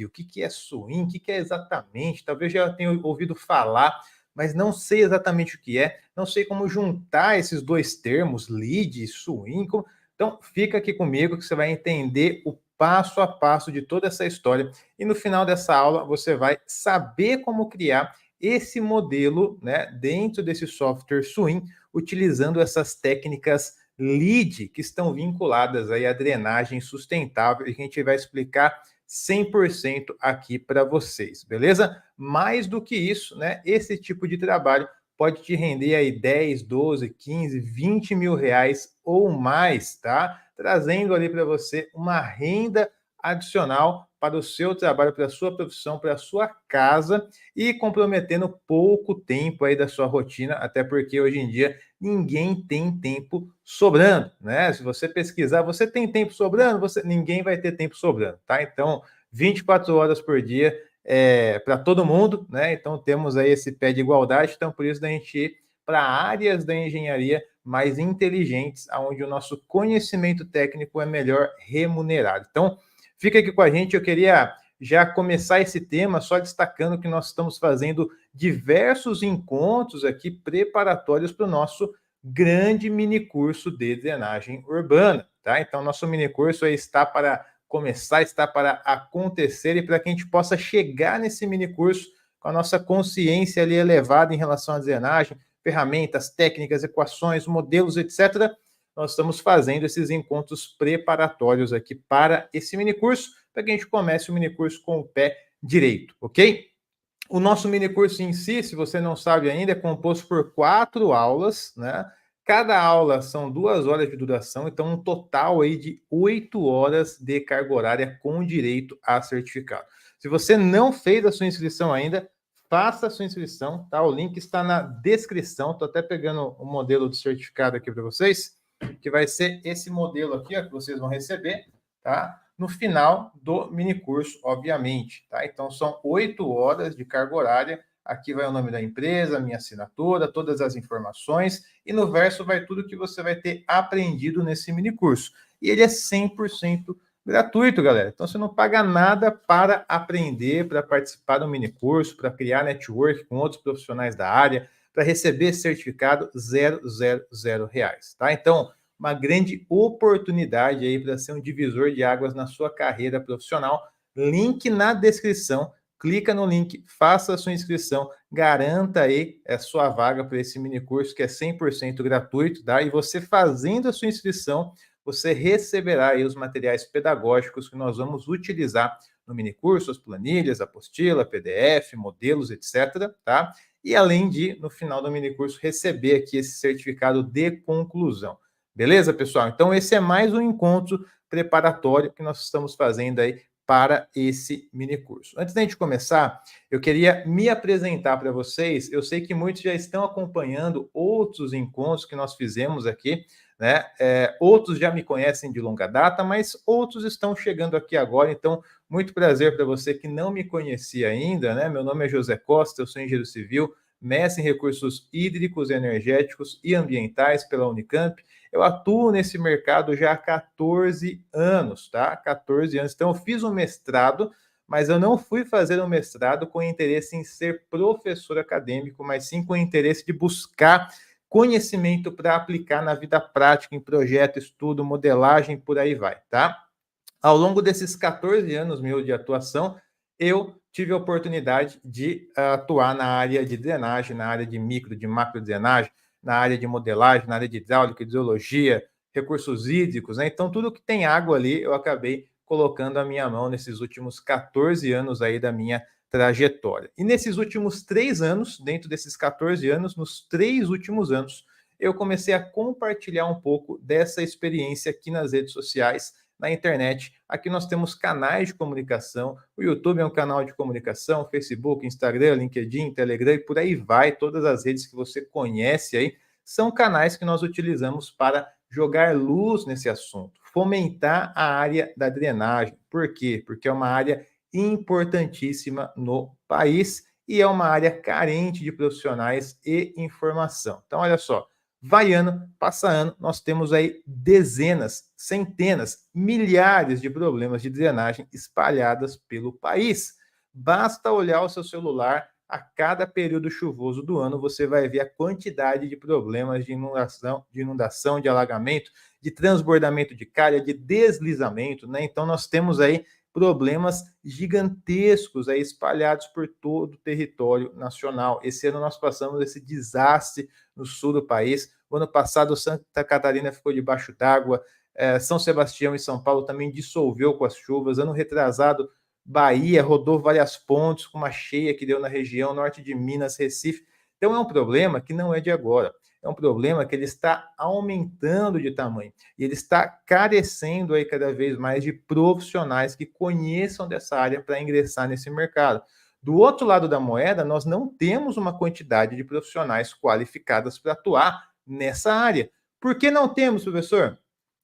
o que que é swing, o que que é exatamente, talvez já tenha ouvido falar, mas não sei exatamente o que é, não sei como juntar esses dois termos, lead e swing. Então, fica aqui comigo que você vai entender o passo a passo de toda essa história e no final dessa aula você vai saber como criar esse modelo, né, dentro desse software Swim, utilizando essas técnicas LEED que estão vinculadas aí à drenagem sustentável e que a gente vai explicar 100% aqui para vocês, beleza? Mais do que isso, né, esse tipo de trabalho pode te render aí 10, 12, 15, 20 mil reais ou mais, tá? Trazendo ali para você uma renda adicional para o seu trabalho, para a sua profissão, para a sua casa e comprometendo pouco tempo aí da sua rotina, até porque hoje em dia ninguém tem tempo sobrando, né? Se você pesquisar, você tem tempo sobrando, ninguém vai ter tempo sobrando, tá? Então, 24 horas por dia para todo mundo, né? Então, temos aí esse pé de igualdade, então por isso da gente ir para áreas da engenharia mais inteligentes, onde o nosso conhecimento técnico é melhor remunerado. Então, fica aqui com a gente, eu queria já começar esse tema só destacando que nós estamos fazendo diversos encontros aqui preparatórios para o nosso grande minicurso de drenagem urbana, tá? Então, nosso minicurso aí está para começar, está para acontecer e para que a gente possa chegar nesse minicurso com a nossa consciência ali elevada em relação à drenagem, ferramentas, técnicas, equações, modelos, etc., nós estamos fazendo esses encontros preparatórios aqui para esse minicurso, para que a gente comece o minicurso com o pé direito, ok? O nosso minicurso em si, se você não sabe ainda, é composto por 4 aulas, né? Cada aula são 2 horas de duração, então um total aí de 8 horas de carga horária com direito a certificado. Se você não fez a sua inscrição ainda, faça a sua inscrição, tá? O link está na descrição. Estou até pegando o modelo de certificado aqui para vocês, que vai ser esse modelo aqui, ó, que vocês vão receber, tá? No final do minicurso, obviamente, tá? Então, são 8 horas de carga horária. Aqui vai o nome da empresa, minha assinatura, todas as informações, e no verso vai tudo que você vai ter aprendido nesse minicurso. E ele é 100% gratuito, galera. Então, você não paga nada para aprender, para participar do minicurso, para criar network com outros profissionais da área, para receber certificado R$ 000, tá? Então, uma grande oportunidade aí para ser um divisor de águas na sua carreira profissional. Link na descrição. Clica no link, faça a sua inscrição, garanta aí a sua vaga para esse minicurso que é 100% gratuito, tá? E você fazendo a sua inscrição, você receberá aí os materiais pedagógicos que nós vamos utilizar no minicurso, as planilhas, apostila, PDF, modelos, etc, tá? E além de, no final do minicurso, receber aqui esse certificado de conclusão. Beleza, pessoal? Então, esse é mais um encontro preparatório que nós estamos fazendo aí para esse minicurso. Antes da gente começar, eu queria me apresentar para vocês. Eu sei que muitos já estão acompanhando outros encontros que nós fizemos aqui, né? Outros já me conhecem de longa data, mas outros estão chegando aqui agora. Então, muito prazer para você que não me conhecia ainda, né? Meu nome é José Costa, eu sou engenheiro civil, mestre em recursos hídricos, energéticos e ambientais pela Unicamp. Eu atuo nesse mercado já há 14 anos, tá? 14 anos. Então, eu fiz um mestrado, mas eu não fui fazer um mestrado com interesse em ser professor acadêmico, mas sim com interesse de buscar conhecimento para aplicar na vida prática, em projeto, estudo, modelagem, por aí vai, tá? Ao longo desses 14 anos meu de atuação, eu tive a oportunidade de atuar na área de drenagem, na área de micro, de macro drenagem, na área de modelagem, na área de hidráulica, hidrologia, recursos hídricos, né? Então, tudo que tem água ali, eu acabei colocando a minha mão nesses últimos 14 anos aí da minha trajetória. E nesses últimos 3 anos, dentro desses 14 anos, nos 3 últimos anos, eu comecei a compartilhar um pouco dessa experiência aqui nas redes sociais, na internet. Aqui nós temos canais de comunicação. O YouTube é um canal de comunicação, Facebook, Instagram, LinkedIn, Telegram e por aí vai. Todas as redes que você conhece aí são canais que nós utilizamos para jogar luz nesse assunto, fomentar a área da drenagem. Por quê? Porque é uma área importantíssima no país e é uma área carente de profissionais e informação. Então, olha só, Vai ano, passa ano, nós temos aí dezenas, centenas, milhares de problemas de drenagem espalhadas pelo país. Basta olhar o seu celular, a cada período chuvoso do ano, você vai ver a quantidade de problemas de alagamento, de transbordamento de calha, de deslizamento, né? Então nós temos aí problemas gigantescos aí espalhados por todo o território nacional. Esse ano nós passamos esse desastre no sul do país. O ano passado, Santa Catarina ficou debaixo d'água, São Sebastião e São Paulo também dissolveu com as chuvas. Ano retrasado, Bahia rodou várias pontes com uma cheia que deu na região, norte de Minas, Recife. Então é um problema que não é de agora. É um problema que ele está aumentando de tamanho e ele está carecendo aí cada vez mais de profissionais que conheçam dessa área para ingressar nesse mercado. Do outro lado da moeda, nós não temos uma quantidade de profissionais qualificados para atuar nessa área. Por que não temos, professor?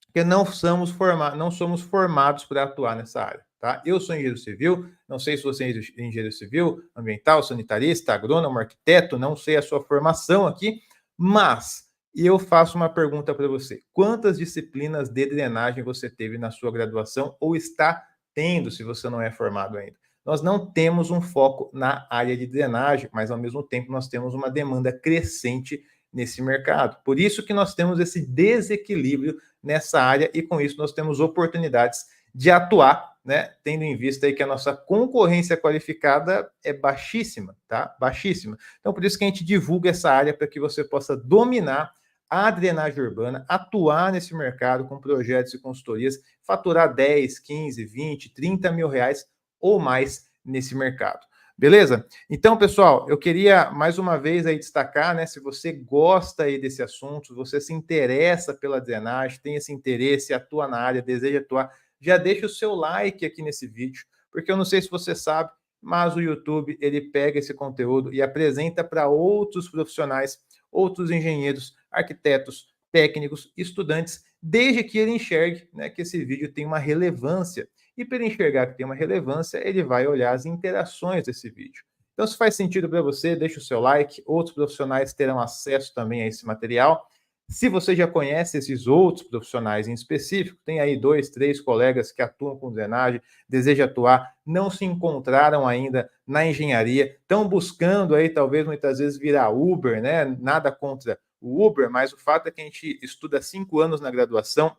Porque não somos formados para atuar nessa área. Tá? Eu sou engenheiro civil, não sei se você é engenheiro civil, ambiental, sanitarista, agrônomo, arquiteto, não sei a sua formação aqui, mas eu faço uma pergunta para você. Quantas disciplinas de drenagem você teve na sua graduação ou está tendo, se você não é formado ainda? Nós não temos um foco na área de drenagem, mas ao mesmo tempo nós temos uma demanda crescente nesse mercado. Por isso que nós temos esse desequilíbrio nessa área e com isso nós temos oportunidades de atuar, né? Tendo em vista aí que a nossa concorrência qualificada é baixíssima, tá? Baixíssima. Então, por isso que a gente divulga essa área para que você possa dominar a drenagem urbana, atuar nesse mercado com projetos e consultorias, faturar 10, 15, 20, 30 mil reais ou mais nesse mercado. Beleza? Então, pessoal, eu queria mais uma vez aí destacar, né, se você gosta aí desse assunto, se você se interessa pela drenagem, tem esse interesse, atua na área, deseja atuar, já deixa o seu like aqui nesse vídeo, porque eu não sei se você sabe, mas o YouTube, ele pega esse conteúdo e apresenta para outros profissionais, outros engenheiros, arquitetos, técnicos, estudantes, desde que ele enxergue, né, que esse vídeo tem uma relevância. E para ele enxergar que tem uma relevância, ele vai olhar as interações desse vídeo. Então, se faz sentido para você, deixa o seu like. Outros profissionais terão acesso também a esse material. Se você já conhece esses outros profissionais em específico, tem aí 2, 3 colegas que atuam com drenagem, desejam atuar, não se encontraram ainda na engenharia, estão buscando aí, talvez, muitas vezes, virar Uber, né? Nada contra o Uber, mas o fato é que a gente estuda 5 anos na graduação,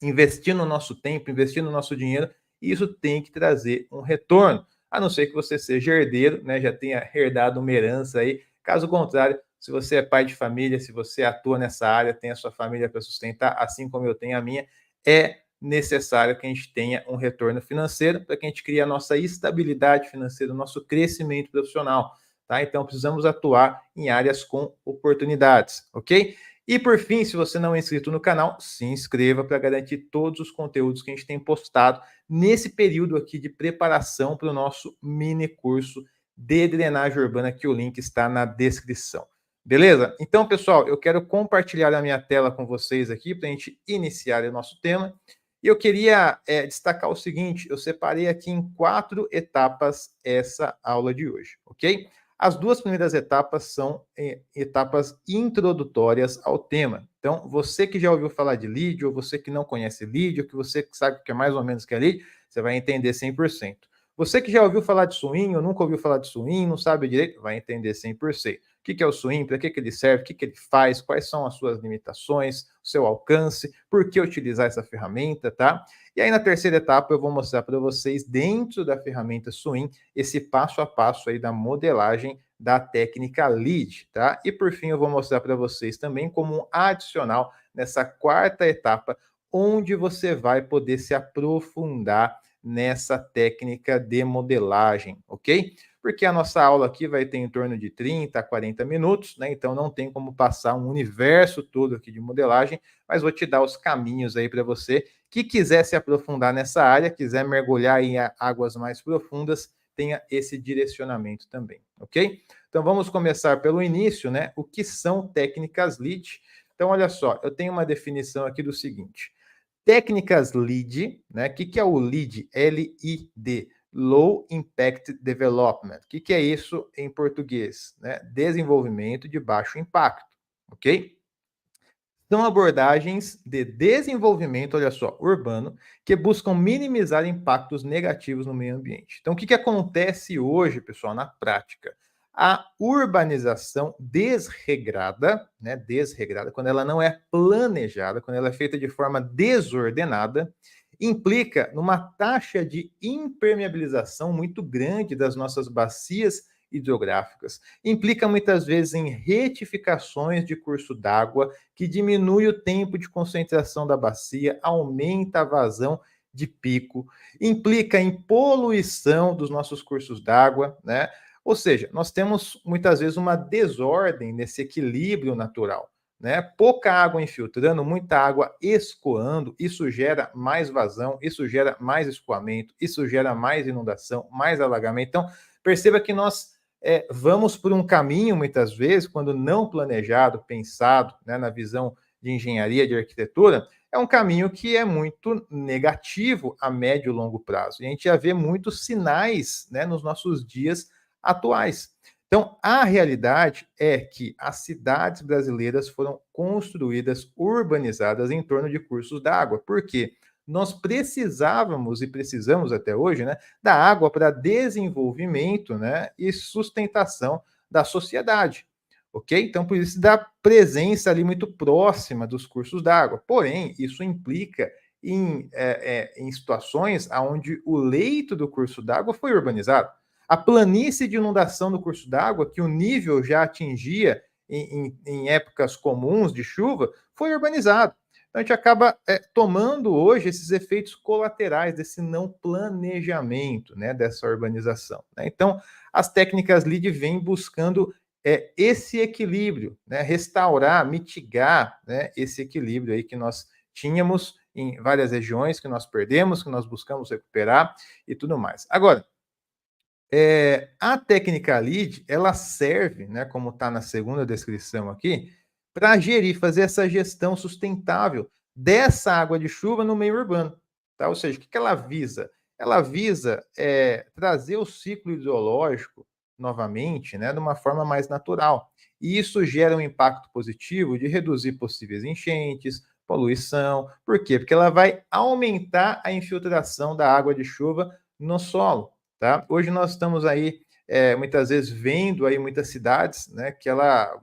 investindo o nosso tempo, investindo o nosso dinheiro, e isso tem que trazer um retorno, a não ser que você seja herdeiro, né, já tenha herdado uma herança aí. Caso contrário, se você é pai de família, se você atua nessa área, tem a sua família para sustentar, assim como eu tenho a minha, é necessário que a gente tenha um retorno financeiro para que a gente crie a nossa estabilidade financeira, o nosso crescimento profissional, tá? Então precisamos atuar em áreas com oportunidades, ok? E por fim, se você não é inscrito no canal, se inscreva para garantir todos os conteúdos que a gente tem postado nesse período aqui de preparação para o nosso mini curso de drenagem urbana, que o link está na descrição. Beleza? Então, pessoal, eu quero compartilhar a minha tela com vocês aqui para a gente iniciar o nosso tema. E eu queria destacar o seguinte: eu separei aqui em 4 etapas essa aula de hoje, ok? As 2 primeiras etapas são etapas introdutórias ao tema. Então, você que já ouviu falar de lead, ou você que não conhece lead, ou que você sabe o que é mais ou menos que é lead, você vai entender 100%. Você que já ouviu falar de swing, ou nunca ouviu falar de swing, não sabe direito, vai entender 100%. O que é o swing, para que ele serve, o que ele faz, quais são as suas limitações, o seu alcance, por que utilizar essa ferramenta, tá? E aí, na terceira etapa, eu vou mostrar para vocês, dentro da ferramenta Swing, esse passo a passo aí da modelagem da técnica LEED, tá? E por fim, eu vou mostrar para vocês também como um adicional nessa quarta etapa, onde você vai poder se aprofundar nessa técnica de modelagem, ok? Porque a nossa aula aqui vai ter em torno de 30 a 40 minutos, né? Então não tem como passar um universo todo aqui de modelagem, mas vou te dar os caminhos aí para você que quiser se aprofundar nessa área, quiser mergulhar em águas mais profundas, tenha esse direcionamento também, ok? Então vamos começar pelo início, né? O que são técnicas LEED? Então, olha só, eu tenho uma definição aqui do seguinte: técnicas LEED, né? O que é o LEED? L-I-D, Low Impact Development. O que é isso em português? Né? Desenvolvimento de baixo impacto, ok? São abordagens de desenvolvimento, olha só, urbano, que buscam minimizar impactos negativos no meio ambiente. Então, o que acontece hoje, pessoal, na prática? A urbanização desregrada, né, desregrada, quando ela não é planejada, quando ela é feita de forma desordenada, implica numa taxa de impermeabilização muito grande das nossas bacias hidrográficas. Implica muitas vezes em retificações de curso d'água, que diminui o tempo de concentração da bacia, aumenta a vazão de pico, implica em poluição dos nossos cursos d'água, né? Ou seja, nós temos muitas vezes uma desordem nesse equilíbrio natural, né? Pouca água infiltrando, muita água escoando, isso gera mais vazão, isso gera mais escoamento, isso gera mais inundação, mais alagamento. Então, perceba que nós vamos por um caminho, muitas vezes, quando não planejado, pensado, né, na visão de engenharia, de arquitetura, é um caminho que é muito negativo a médio e longo prazo. E a gente já vê muitos sinais, né, nos nossos dias atuais. Então, a realidade é que as cidades brasileiras foram construídas, urbanizadas em torno de cursos d'água. Por quê? Nós precisávamos e precisamos até hoje, né, da água para desenvolvimento, né, e sustentação da sociedade, ok? Então, por isso da presença ali muito próxima dos cursos d'água. Porém, isso implica em situações onde o leito do curso d'água foi urbanizado. A planície de inundação do curso d'água, que o nível já atingia em épocas comuns de chuva, foi urbanizado. Então, a gente acaba tomando hoje esses efeitos colaterais desse não planejamento, né, dessa urbanização. Né? Então, as técnicas LEED vêm buscando esse equilíbrio, né, restaurar, mitigar, né, esse equilíbrio aí que nós tínhamos em várias regiões, que nós perdemos, que nós buscamos recuperar e tudo mais. Agora, a técnica LEED, ela serve, né, como está na segunda descrição aqui, para gerir, fazer essa gestão sustentável dessa água de chuva no meio urbano. Tá? Ou seja, o que ela visa? Ela visa trazer o ciclo hidrológico novamente, né, de uma forma mais natural. E isso gera um impacto positivo de reduzir possíveis enchentes, poluição. Por quê? Porque ela vai aumentar a infiltração da água de chuva no solo. Tá? Hoje nós estamos aí muitas vezes vendo aí muitas cidades, né, que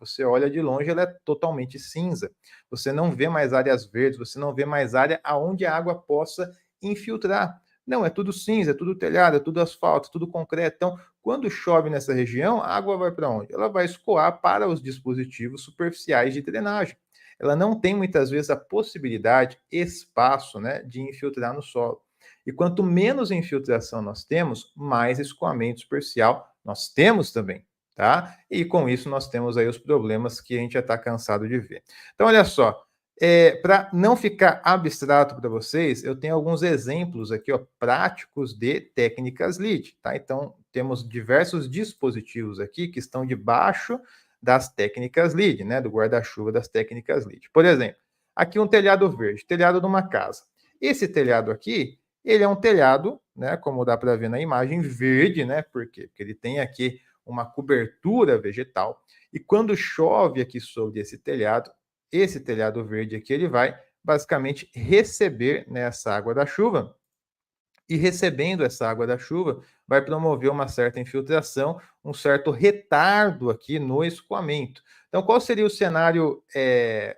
você olha de longe, ela é totalmente cinza. Você não vê mais áreas verdes, você não vê mais área aonde a água possa infiltrar. Não, é tudo cinza, é tudo telhado, é tudo asfalto, tudo concreto. Então, quando chove nessa região, a água vai para onde? Ela vai escoar para os dispositivos superficiais de drenagem. Ela não tem muitas vezes a possibilidade, espaço, né, de infiltrar no solo. E quanto menos infiltração nós temos, mais escoamento superficial nós temos também, tá? E com isso nós temos aí os problemas que a gente já está cansado de ver. Então, olha só, para não ficar abstrato para vocês, eu tenho alguns exemplos aqui, ó, práticos de técnicas LEED, tá? Então, temos diversos dispositivos aqui que estão debaixo das técnicas LEED, né? Do guarda-chuva das técnicas LEED. Por exemplo, aqui um telhado verde, telhado de uma casa. Esse telhado aqui, ele é um telhado, né, como dá para ver na imagem, verde, né? Por quê? Porque ele tem aqui uma cobertura vegetal. E quando chove aqui sobre esse telhado verde aqui, ele vai basicamente receber nessa água da chuva. E recebendo essa água da chuva, vai promover uma certa infiltração, um certo retardo aqui no escoamento. Então, qual seria o cenário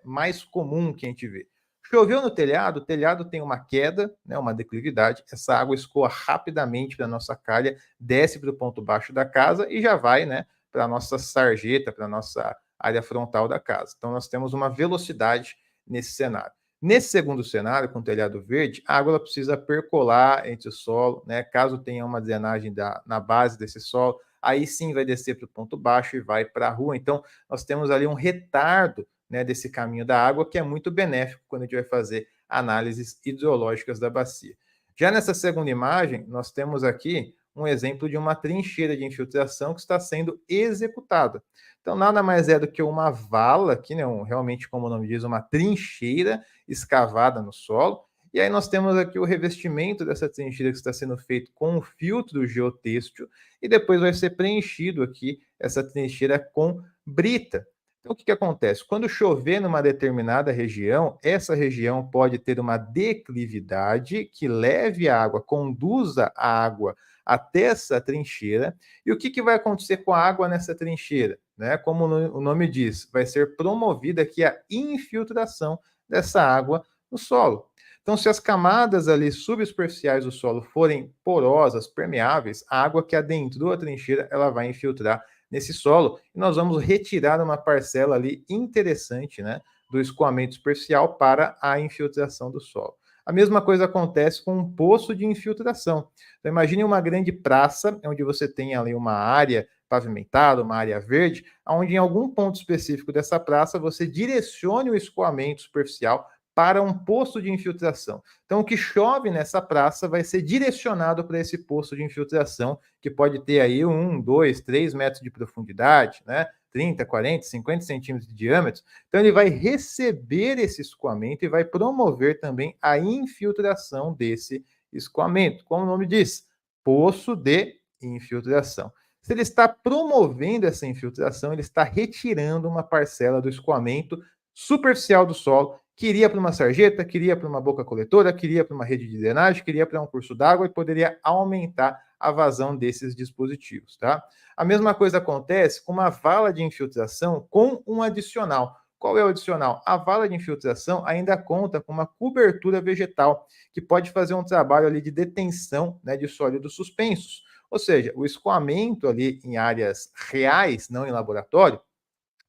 mais comum que a gente vê? Choveu no telhado, o telhado tem uma queda, né, uma declividade, essa água escoa rapidamente para a nossa calha, desce para o ponto baixo da casa e já vai, né, para a nossa sarjeta, para a nossa área frontal da casa. Então, nós temos uma velocidade nesse cenário. Nesse segundo cenário, com telhado verde, a água precisa percolar entre o solo, né? Caso tenha uma drenagem na base desse solo, aí sim vai descer para o ponto baixo e vai para a rua. Então, nós temos ali um retardo, né, desse caminho da água, que é muito benéfico quando a gente vai fazer análises hidrológicas da bacia. Já nessa segunda imagem, nós temos aqui um exemplo de uma trincheira de infiltração que está sendo executada. Então, nada mais é do que uma vala aqui, né, realmente, como o nome diz, uma trincheira escavada no solo. E aí nós temos aqui o revestimento dessa trincheira que está sendo feito com um filtro geotêxtil e depois vai ser preenchido aqui essa trincheira com brita. Então, o que acontece? Quando chover numa determinada região, essa região pode ter uma declividade que leve a água, conduza a água até essa trincheira. E o que vai acontecer com a água nessa trincheira? Né? Como o nome diz, vai ser promovida aqui a infiltração dessa água no solo. Então, se as camadas ali subsuperficiais do solo forem porosas, permeáveis, a água que adentrou a trincheira, ela vai infiltrar nesse solo e nós vamos retirar uma parcela ali interessante, né, do escoamento superficial para a infiltração do solo. A mesma coisa acontece com um poço de infiltração. Então, imagine uma grande praça, onde você tem ali uma área pavimentada, uma área verde, onde em algum ponto específico dessa praça você direcione o escoamento superficial para um poço de infiltração. Então, o que chove nessa praça vai ser direcionado para esse poço de infiltração, que pode ter aí 1, 2, 3 metros de profundidade, né? 30, 40, 50 centímetros de diâmetro. Então, ele vai receber esse escoamento e vai promover também a infiltração desse escoamento. Como o nome diz, poço de infiltração. Se ele está promovendo essa infiltração, ele está retirando uma parcela do escoamento superficial do solo, que iria para uma sarjeta, que iria para uma boca coletora, que iria para uma rede de drenagem, que iria para um curso d'água e poderia aumentar a vazão desses dispositivos, tá? A mesma coisa acontece com uma vala de infiltração com um adicional. Qual é o adicional? A vala de infiltração ainda conta com uma cobertura vegetal, que pode fazer um trabalho ali de detenção, né, de sólidos suspensos. Ou seja, o escoamento ali em áreas reais, não em laboratório,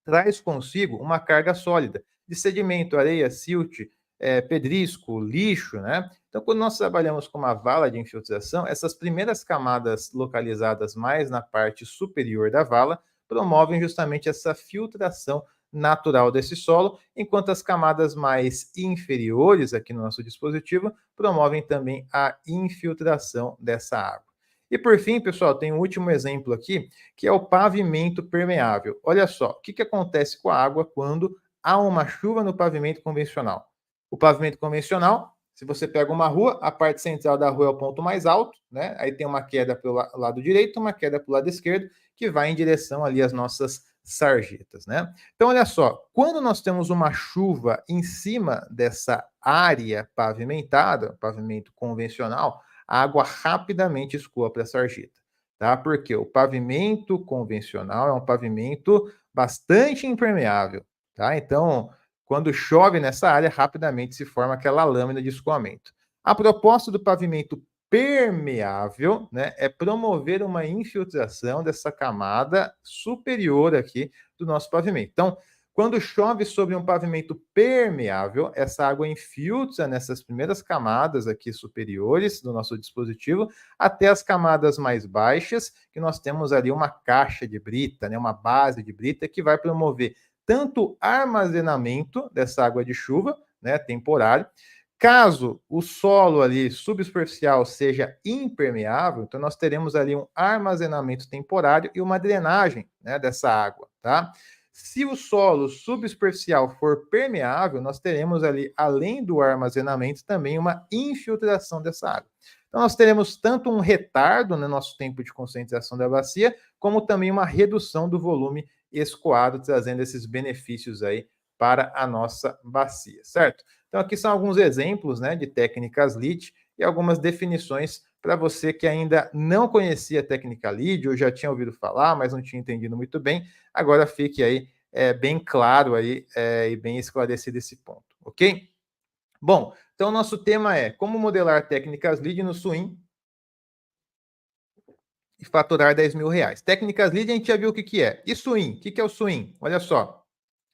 traz consigo uma carga sólida de sedimento, areia, silt, pedrisco, lixo, né? Então, quando nós trabalhamos com uma vala de infiltração, essas primeiras camadas localizadas mais na parte superior da vala promovem justamente essa filtração natural desse solo, enquanto as camadas mais inferiores aqui no nosso dispositivo promovem também a infiltração dessa água. E por fim, pessoal, tem um último exemplo aqui, que é o pavimento permeável. Olha só, o que acontece com a água quando há uma chuva no pavimento convencional? O pavimento convencional, se você pega uma rua, a parte central da rua é o ponto mais alto, né? Aí tem uma queda para o lado direito, uma queda para o lado esquerdo, que vai em direção ali às nossas sarjetas, né? Então, olha só, quando nós temos uma chuva em cima dessa área pavimentada, pavimento convencional, a água rapidamente escoa para a sarjeta, tá? Porque o pavimento convencional é um pavimento bastante impermeável, tá? Então, quando chove nessa área, rapidamente se forma aquela lâmina de escoamento. A proposta do pavimento permeável, né, é promover uma infiltração dessa camada superior aqui do nosso pavimento. Então, quando chove sobre um pavimento permeável, essa água infiltra nessas primeiras camadas aqui superiores do nosso dispositivo, até as camadas mais baixas, que nós temos ali uma caixa de brita, né, uma base de brita, que vai promover tanto armazenamento dessa água de chuva, né, temporário. Caso o solo ali subsuperficial seja impermeável, então nós teremos ali um armazenamento temporário e uma drenagem, né, dessa água, tá? Se o solo subsuperficial for permeável, nós teremos ali, além do armazenamento, também uma infiltração dessa água. Então, nós teremos tanto um retardo no nosso tempo de concentração da bacia, como também uma redução do volume escoado, trazendo esses benefícios aí para a nossa bacia, certo? Então, aqui são alguns exemplos, né, de técnicas LEED e algumas definições para você que ainda não conhecia a técnica LEED ou já tinha ouvido falar, mas não tinha entendido muito bem. Agora fique aí bem claro aí e bem esclarecido esse ponto, ok? Bom, então nosso tema é como modelar técnicas LEED no Swing e faturar R$ 10.000. Técnicas LEED a gente já viu o que é. E Swing? O que é o Swing? Olha só,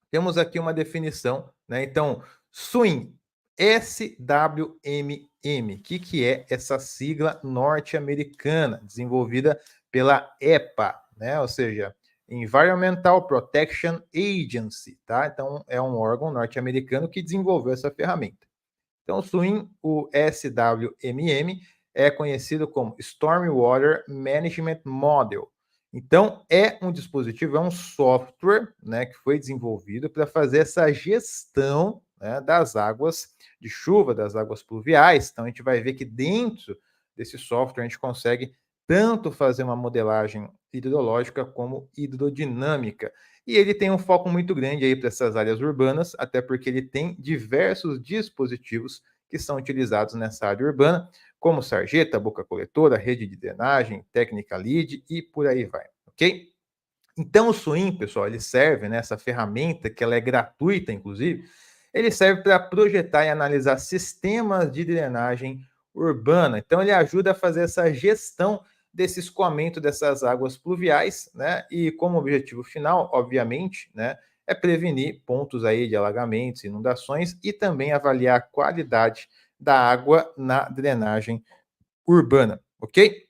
temos aqui uma definição, né? Então, Swing, SWMM. O que é essa sigla norte-americana, desenvolvida pela EPA, né? Ou seja, Environmental Protection Agency, tá? Então, é um órgão norte-americano que desenvolveu essa ferramenta. Então, o SWMM é conhecido como Stormwater Management Model. Então, é um dispositivo, é um software, né, que foi desenvolvido para fazer essa gestão, né, das águas de chuva, das águas pluviais. Então, a gente vai ver que dentro desse software a gente consegue tanto fazer uma modelagem hidrológica como hidrodinâmica. e ele tem um foco muito grande aí para essas áreas urbanas, até porque ele tem diversos dispositivos que são utilizados nessa área urbana, como sarjeta, boca coletora, rede de drenagem, técnica lead e por aí vai, ok? Então o Swim, pessoal, ele serve, né, essa ferramenta, que ela é gratuita, inclusive, ele serve para projetar e analisar sistemas de drenagem urbana. Então ele ajuda a fazer essa gestão desse escoamento dessas águas pluviais, né? E como objetivo final, obviamente, né, é prevenir pontos aí de alagamentos, inundações e também avaliar a qualidade da água na drenagem urbana, ok?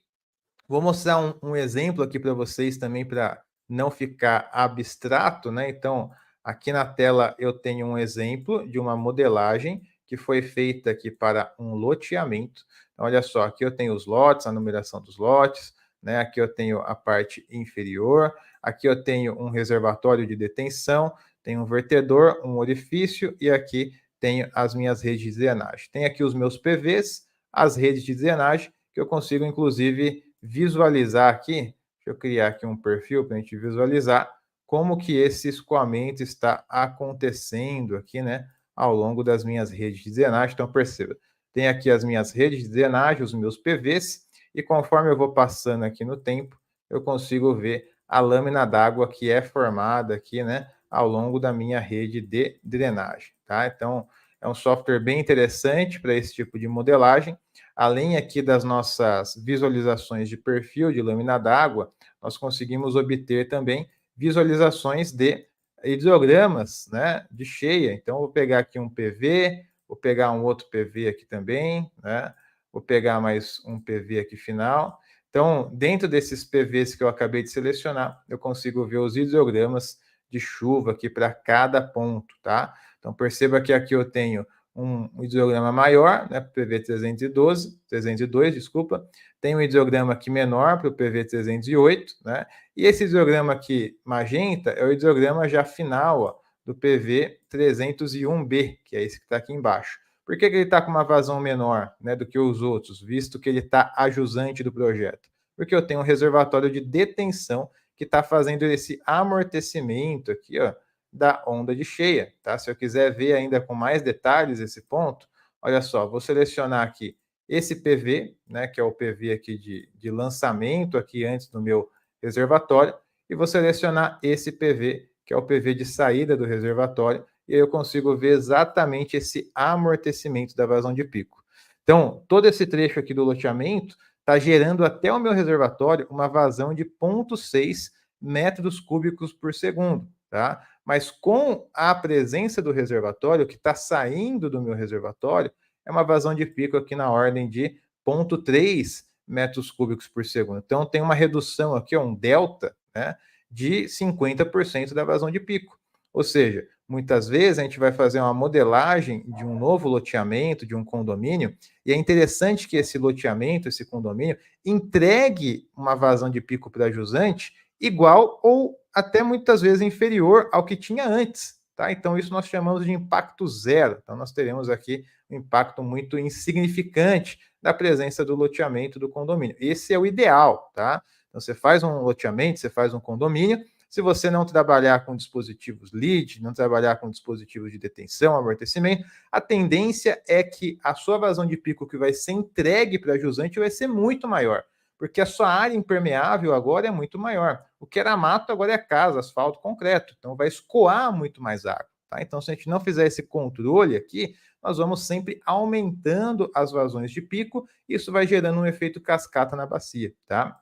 Vou mostrar um exemplo aqui para vocês também, para não ficar abstrato, né? Então, aqui na tela eu tenho um exemplo de uma modelagem que foi feita aqui para um loteamento. Então, olha só, aqui eu tenho os lotes, a numeração dos lotes, né? Aqui eu tenho a parte inferior, aqui eu tenho um reservatório de detenção, tenho um vertedor, um orifício e aqui tenho as minhas redes de drenagem. Tem aqui os meus PVs, as redes de drenagem, que eu consigo, inclusive, visualizar aqui. Deixa eu criar aqui um perfil para a gente visualizar como que esse escoamento está acontecendo aqui, né, ao longo das minhas redes de drenagem. Então, perceba, tem aqui as minhas redes de drenagem, os meus PVs, e conforme eu vou passando aqui no tempo, eu consigo ver a lâmina d'água que é formada aqui, né, ao longo da minha rede de drenagem, tá? Então, é um software bem interessante para esse tipo de modelagem. Além aqui das nossas visualizações de perfil de lâmina d'água, nós conseguimos obter também visualizações de hidrogramas, né, de cheia. Então, vou pegar aqui um PV, vou pegar um outro PV aqui também, né, vou pegar mais um PV aqui final. Então, dentro desses PVs que eu acabei de selecionar, eu consigo ver os hidrogramas de chuva aqui para cada ponto, tá? Então, perceba que aqui eu tenho um hidrograma maior, né, para o PV 302, desculpa. Tem um hidrograma aqui menor para o PV 308, né? E esse hidrograma aqui magenta é o hidrograma já final, ó, do PV 301B, que é esse que está aqui embaixo. Por que ele está com uma vazão menor, né, do que os outros, visto que ele está ajusante do projeto? Porque eu tenho um reservatório de detenção que está fazendo esse amortecimento aqui, ó, da onda de cheia, tá? Se eu quiser ver ainda com mais detalhes esse ponto, olha só, vou selecionar aqui esse PV, né, que é o PV aqui de lançamento aqui antes do meu reservatório, e vou selecionar esse PV, que é o PV de saída do reservatório, e aí eu consigo ver exatamente esse amortecimento da vazão de pico. Então, todo esse trecho aqui do loteamento está gerando até o meu reservatório uma vazão de 0,6 metros cúbicos por segundo, tá? Mas com a presença do reservatório, que está saindo do meu reservatório, é uma vazão de pico aqui na ordem de 0,3 metros cúbicos por segundo. Então, tem uma redução aqui, um delta, né, de 50% da vazão de pico. Ou seja, muitas vezes a gente vai fazer uma modelagem de um novo loteamento, de um condomínio, e é interessante que esse loteamento, esse condomínio, entregue uma vazão de pico para jusante igual ou até muitas vezes inferior ao que tinha antes, tá? Então, isso nós chamamos de impacto zero. Então, nós teremos aqui um impacto muito insignificante da presença do loteamento do condomínio. Esse é o ideal, tá? Então, você faz um loteamento, você faz um condomínio, se você não trabalhar com dispositivos lead, não trabalhar com dispositivos de detenção, amortecimento, a tendência é que a sua vazão de pico que vai ser entregue para a jusante vai ser muito maior, porque a sua área impermeável agora é muito maior. O que era mato agora é casa, asfalto, concreto. Então vai escoar muito mais água. Tá? Então, se a gente não fizer esse controle aqui, nós vamos sempre aumentando as vazões de pico, e isso vai gerando um efeito cascata na bacia, tá?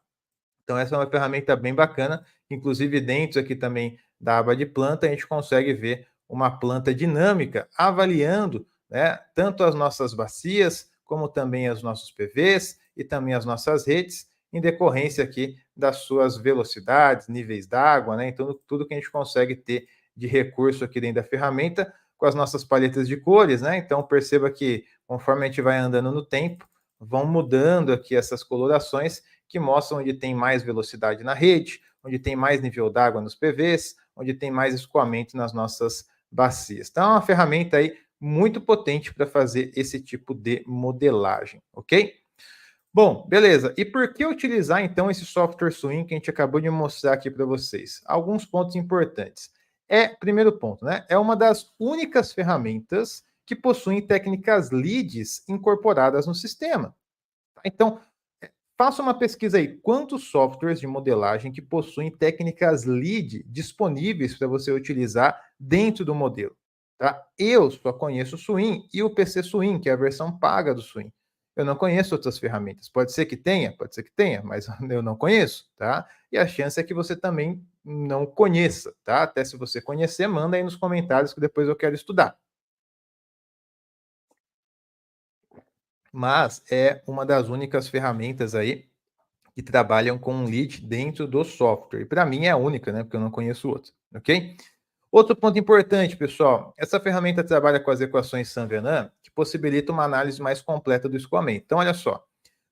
Então, essa é uma ferramenta bem bacana. Inclusive, dentro aqui também da aba de planta, a gente consegue ver uma planta dinâmica avaliando, né, tanto as nossas bacias, como também os nossos PVs e também as nossas redes, em decorrência aqui das suas velocidades, níveis d'água, né? Então, tudo que a gente consegue ter de recurso aqui dentro da ferramenta, com as nossas paletas de cores, né? Então, perceba que conforme a gente vai andando no tempo, vão mudando aqui essas colorações que mostram onde tem mais velocidade na rede, onde tem mais nível d'água nos PVs, onde tem mais escoamento nas nossas bacias. Então, é uma ferramenta aí muito potente para fazer esse tipo de modelagem, ok? Bom, beleza. E por que utilizar então esse software Swing que a gente acabou de mostrar aqui para vocês? Alguns pontos importantes. Primeiro ponto, né? É uma das únicas ferramentas que possuem técnicas LEEDs incorporadas no sistema. Tá? Então, faça uma pesquisa aí. Quantos softwares de modelagem que possuem técnicas LEED disponíveis para você utilizar dentro do modelo? Tá? Eu só conheço o Swing e o PC Swing, que é a versão paga do Swing. Eu não conheço outras ferramentas. Pode ser que tenha, mas eu não conheço, tá? E a chance é que você também não conheça, tá? Até se você conhecer, manda aí nos comentários que depois eu quero estudar. Mas é uma das únicas ferramentas aí que trabalham com um lead dentro do software. E para mim é a única, né? Porque eu não conheço outra, ok? Outro ponto importante, pessoal, essa ferramenta trabalha com as equações Saint-Venant, que possibilita uma análise mais completa do escoamento. Então, olha só,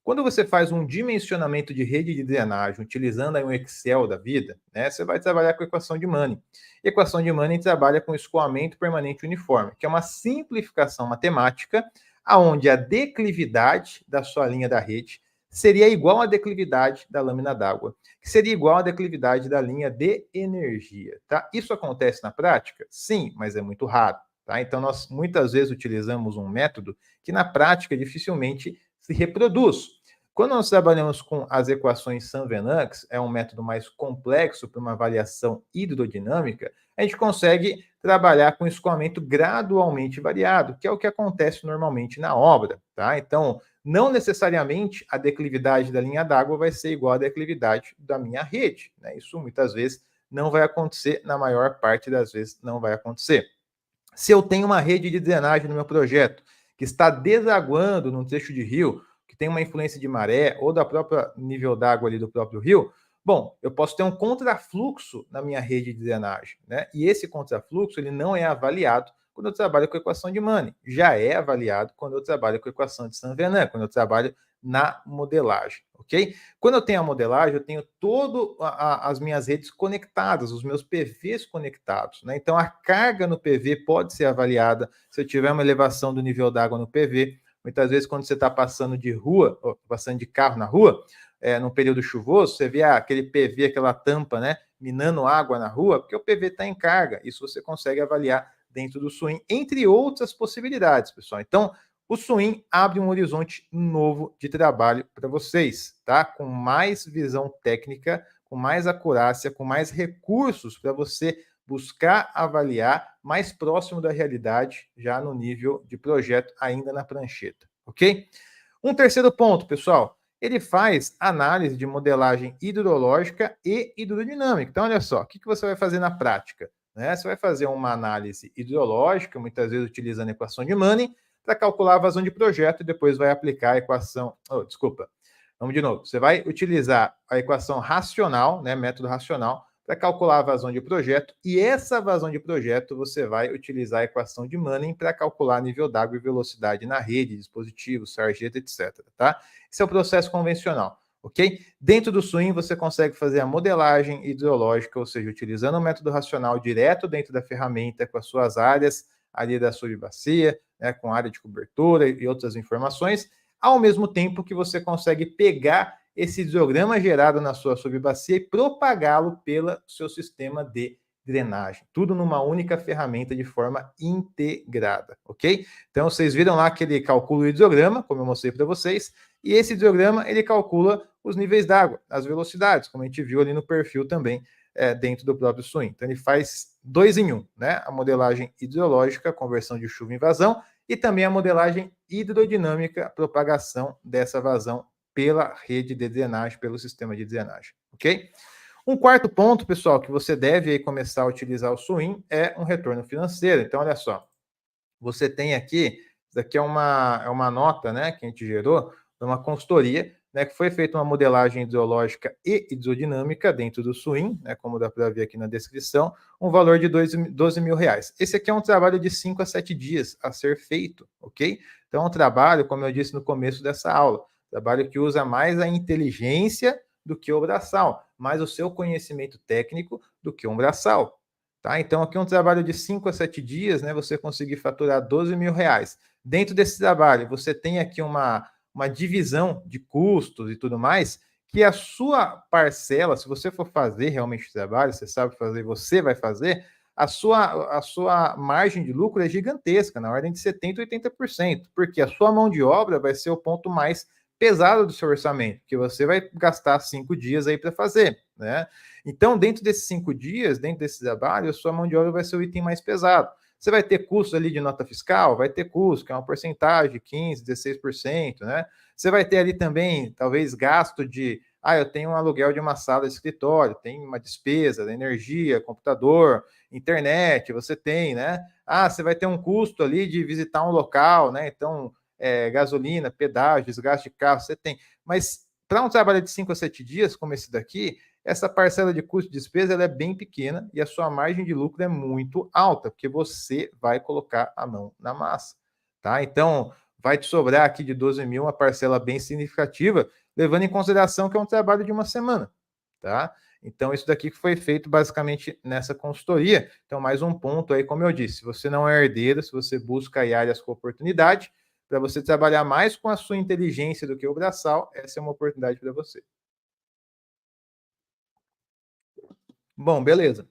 quando você faz um dimensionamento de rede de drenagem utilizando aí um Excel da vida, né, você vai trabalhar com a equação de Manning. Equação de Manning trabalha com escoamento permanente uniforme, que é uma simplificação matemática aonde a declividade da sua linha da rede seria igual à declividade da lâmina d'água, que seria igual à declividade da linha de energia, tá? Isso acontece na prática? Sim, mas é muito raro, tá? Então nós muitas vezes utilizamos um método que na prática dificilmente se reproduz. Quando nós trabalhamos com as equações Saint-Venant, é um método mais complexo para uma avaliação hidrodinâmica, a gente consegue trabalhar com escoamento gradualmente variado, que é o que acontece normalmente na obra, tá? Então, não necessariamente a declividade da linha d'água vai ser igual à declividade da minha rede, né? Isso muitas vezes não vai acontecer, na maior parte das vezes não vai acontecer. Se eu tenho uma rede de drenagem no meu projeto que está desaguando num trecho de rio, que tem uma influência de maré ou da própria nível d'água ali do próprio rio, bom, eu posso ter um contrafluxo na minha rede de drenagem, né? E esse contrafluxo ele não é avaliado quando eu trabalho com a equação de Manning, já é avaliado quando eu trabalho com a equação de Saint-Venant, quando eu trabalho na modelagem, ok? Quando eu tenho a modelagem, eu tenho todas as minhas redes conectadas, os meus PVs conectados, né? Então a carga no PV pode ser avaliada se eu tiver uma elevação do nível d'água no PV. Muitas vezes, quando você está passando de rua, passando de carro na rua, no período chuvoso, você vê aquele PV, aquela tampa, né, minando água na rua, porque o PV está em carga. Isso você consegue avaliar dentro do Swing, entre outras possibilidades, pessoal. Então, o Swing abre um horizonte novo de trabalho para vocês, tá? Com mais visão técnica, com mais acurácia, com mais recursos para você buscar avaliar mais próximo da realidade, já no nível de projeto, ainda na prancheta, ok? Um terceiro ponto, pessoal, ele faz análise de modelagem hidrológica e hidrodinâmica. Então, olha só, o que você vai fazer na prática? Né? Você vai fazer uma análise hidrológica, muitas vezes utilizando a equação de Manning, para calcular a vazão de projeto e depois vai aplicar a equação. Vamos de novo. Você vai utilizar a equação racional, né, método racional, para calcular a vazão de projeto, e essa vazão de projeto você vai utilizar a equação de Manning para calcular nível d'água e velocidade na rede, dispositivo, sarjeta, etc. Tá? Esse é o processo convencional, ok? Dentro do Swing você consegue fazer a modelagem hidrológica, ou seja, utilizando o método racional direto dentro da ferramenta, com as suas áreas ali da subbacia, né, com área de cobertura e outras informações, ao mesmo tempo que você consegue pegar esse hidrograma gerado na sua subbacia e propagá-lo pelo seu sistema de drenagem. Tudo numa única ferramenta de forma integrada, ok? Então, vocês viram lá que ele calcula o hidrograma, como eu mostrei para vocês, e esse hidrograma, ele calcula os níveis d'água, as velocidades, como a gente viu ali no perfil também, dentro do próprio Swing. Então, ele faz 2 em 1, né? A modelagem hidrológica, conversão de chuva em vazão, e também a modelagem hidrodinâmica, propagação dessa vazão pela rede de drenagem, pelo sistema de drenagem, ok? Um quarto ponto, pessoal, que você deve aí começar a utilizar o Swing é um retorno financeiro. Então, olha só, você tem aqui, isso aqui é uma nota, né, que a gente gerou, de uma consultoria, né, que foi feita uma modelagem hidrológica e hidrodinâmica dentro do Swing, né, como dá para ver aqui na descrição, um valor de 12 mil reais. Esse aqui é um trabalho de 5 a 7 dias a ser feito, ok? Então, é um trabalho, como eu disse no começo dessa aula, trabalho que usa mais a inteligência do que o braçal, mais o seu conhecimento técnico do que um braçal. Tá? Então, aqui um trabalho de 5 a 7 dias, né, você conseguir faturar 12 mil reais. Dentro desse trabalho, você tem aqui uma uma divisão de custos e tudo mais, que a sua parcela, se você for fazer realmente o trabalho, você sabe fazer, você vai fazer, a sua margem de lucro é gigantesca, na ordem de 70%, 80%, porque a sua mão de obra vai ser o ponto mais pesado do seu orçamento, que você vai gastar 5 dias aí para fazer, né? Então, dentro desses 5 dias, dentro desse trabalho, a sua mão de obra vai ser o item mais pesado. Você vai ter custo ali de nota fiscal? Vai ter custo, que é uma porcentagem, 15%, 16%, né? Você vai ter ali também, talvez, gasto de, eu tenho um aluguel de uma sala de escritório, tem uma despesa de energia, computador, internet, você tem, né? Você vai ter um custo ali de visitar um local, né? Então, gasolina, pedágio, desgaste de carro, você tem. Mas para um trabalho de 5 a 7 dias, como esse daqui, essa parcela de custo de despesa ela é bem pequena e a sua margem de lucro é muito alta, porque você vai colocar a mão na massa, tá? Então, vai te sobrar aqui de 12 mil uma parcela bem significativa, levando em consideração que é um trabalho de uma semana, tá? Então, isso daqui foi feito basicamente nessa consultoria. Então, mais um ponto aí, como eu disse, se você não é herdeiro, se você busca áreas com oportunidade, para você trabalhar mais com a sua inteligência do que o braçal, essa é uma oportunidade para você. Bom, beleza.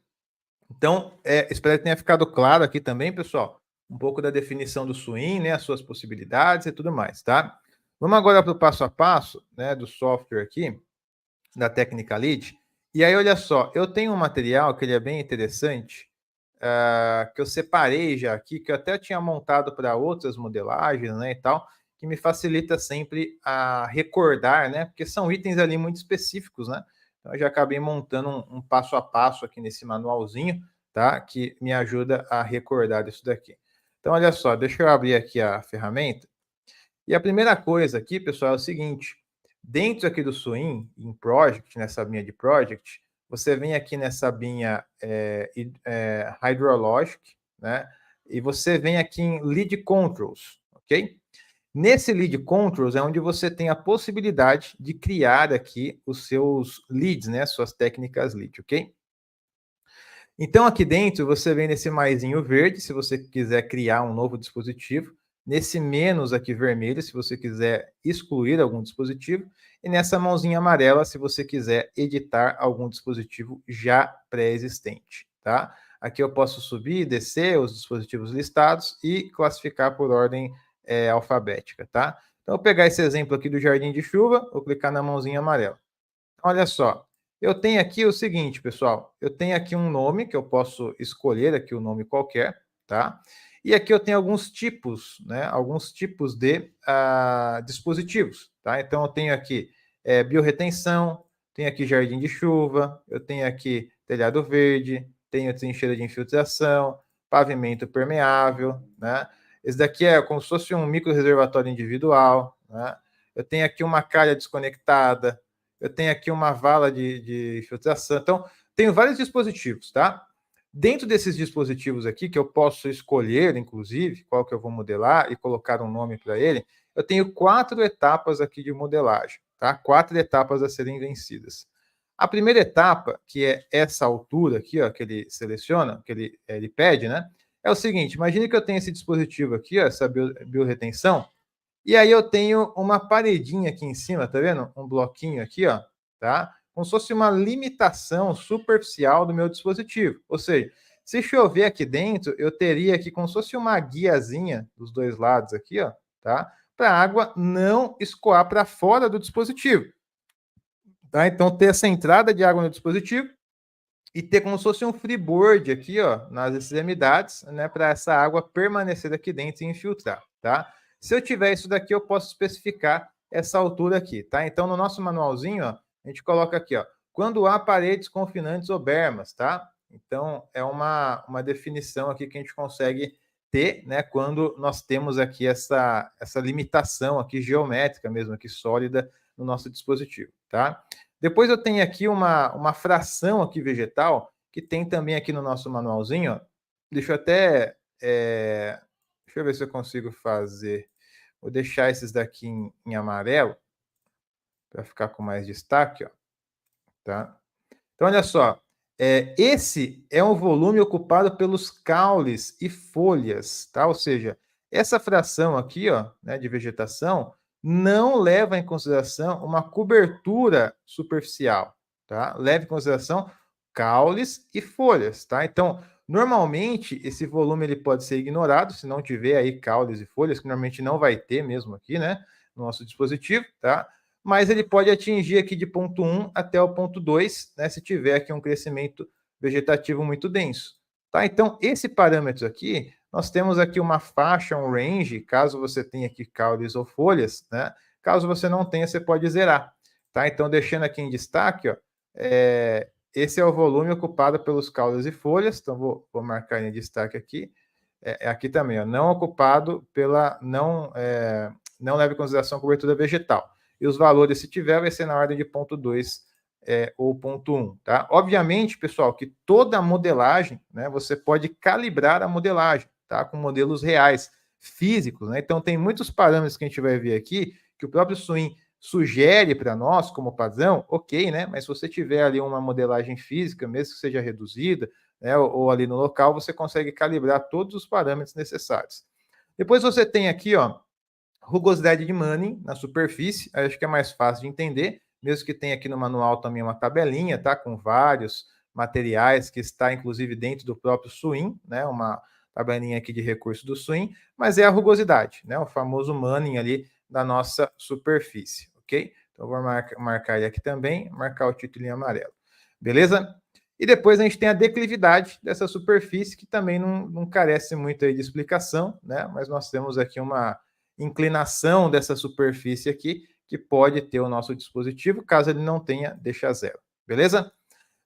Então, espero que tenha ficado claro aqui também, pessoal, um pouco da definição do swing, né, as suas possibilidades e tudo mais, tá? Vamos agora para o passo a passo, né, do software aqui, da técnica lead. E aí, olha só, eu tenho um material que ele é bem interessante, que eu separei já aqui, que eu até tinha montado para outras modelagens, né, e tal, que me facilita sempre a recordar, né, porque são itens ali muito específicos, né? Então, eu já acabei montando um passo a passo aqui nesse manualzinho, tá? Que me ajuda a recordar isso daqui. Então, olha só, deixa eu abrir aqui a ferramenta. E a primeira coisa aqui, pessoal, é o seguinte: dentro aqui do Swing, em Project, nessa abinha de Project, você vem aqui nessa abinha Hydrologic, né? E você vem aqui em Lead Controls, ok? Nesse Lead Controls é onde você tem a possibilidade de criar aqui os seus leads, né? Suas técnicas lead, ok? Então, aqui dentro, você vem nesse maisinho verde, se você quiser criar um novo dispositivo, nesse menos aqui vermelho, se você quiser excluir algum dispositivo, e nessa mãozinha amarela, se você quiser editar algum dispositivo já pré-existente, tá? Aqui eu posso subir e descer os dispositivos listados e classificar por ordem alfabética, tá? Então, eu vou pegar esse exemplo aqui do jardim de chuva, vou clicar na mãozinha amarela. Olha só, eu tenho aqui o seguinte, pessoal, eu tenho aqui um nome que eu posso escolher aqui o nome qualquer, tá? E aqui eu tenho alguns tipos, né? Alguns tipos de dispositivos, tá? Então eu tenho aqui biorretenção, tenho aqui jardim de chuva, eu tenho aqui telhado verde, tenho trincheira de infiltração, pavimento permeável, né? Esse daqui é como se fosse um micro reservatório individual, né? Eu tenho aqui uma calha desconectada, eu tenho aqui uma vala de filtração. Então, tenho vários dispositivos, tá? Dentro desses dispositivos aqui, que eu posso escolher, inclusive, qual que eu vou modelar e colocar um nome para ele, eu tenho 4 etapas aqui de modelagem, tá? 4 etapas a serem vencidas. A primeira etapa, que é essa altura aqui, ó, que ele seleciona, que ele pede, né? É o seguinte, imagine que eu tenho esse dispositivo aqui, ó, essa biorretenção, e aí eu tenho uma paredinha aqui em cima, tá vendo? Um bloquinho aqui, ó, tá? Como se fosse uma limitação superficial do meu dispositivo. Ou seja, se chover aqui dentro, eu teria aqui como se fosse uma guiazinha dos dois lados aqui, ó, tá? Para a água não escoar para fora do dispositivo. Tá? Então, ter essa entrada de água no dispositivo e ter como se fosse um freeboard aqui, ó, nas extremidades, né, para essa água permanecer aqui dentro e infiltrar, tá? Se eu tiver isso daqui, eu posso especificar essa altura aqui, tá? Então, no nosso manualzinho, ó, a gente coloca aqui, ó, quando há paredes confinantes ou bermas, tá? Então, é uma definição aqui que a gente consegue ter, né, quando nós temos aqui essa limitação aqui geométrica mesmo, aqui sólida no nosso dispositivo, tá? Depois eu tenho aqui uma fração aqui vegetal, que tem também aqui no nosso manualzinho, ó. Deixa eu até... deixa eu ver se eu consigo fazer. Vou deixar esses daqui em amarelo, para ficar com mais destaque, ó. Tá? Então, olha só. Esse é um volume ocupado pelos caules e folhas, tá? Ou seja, essa fração aqui, ó, né, de vegetação, não leva em consideração uma cobertura superficial, tá? Leva em consideração caules e folhas, tá? Então, normalmente, esse volume ele pode ser ignorado, se não tiver aí caules e folhas, que normalmente não vai ter mesmo aqui, né, no nosso dispositivo, tá? Mas ele pode atingir aqui de ponto 1 até o ponto 2, né, se tiver aqui um crescimento vegetativo muito denso, tá? Então, esse parâmetro aqui, nós temos aqui uma faixa, um range, caso você tenha aqui caules ou folhas, né? Caso você não tenha, você pode zerar, tá? Então, deixando aqui em destaque, ó, esse é o volume ocupado pelos caules e folhas, então vou marcar em destaque aqui. Aqui também, ó, não ocupado pela, não leva em consideração a cobertura vegetal. E os valores, se tiver, vai ser na ordem de ponto 2 ou ponto 1, tá? Obviamente, pessoal, que toda a modelagem, né, você pode calibrar a modelagem, tá? Com modelos reais, físicos, né? Então, tem muitos parâmetros que a gente vai ver aqui, que o próprio Swim sugere para nós como padrão, ok, né? Mas se você tiver ali uma modelagem física, mesmo que seja reduzida, né, ou ali no local, você consegue calibrar todos os parâmetros necessários. Depois você tem aqui, ó, rugosidade de Manning na superfície, acho que é mais fácil de entender, mesmo que tenha aqui no manual também uma tabelinha, tá, com vários materiais que está inclusive dentro do próprio Swim, né, uma tabelinha aqui de recurso do Swim, mas é a rugosidade, né, o famoso Manning ali da nossa superfície, ok? Então vou marcar ele aqui também, marcar o título em amarelo, beleza? E depois a gente tem a declividade dessa superfície, que também não carece muito aí de explicação, né? Mas nós temos aqui uma inclinação dessa superfície aqui, que pode ter o nosso dispositivo, caso ele não tenha, deixa zero, beleza?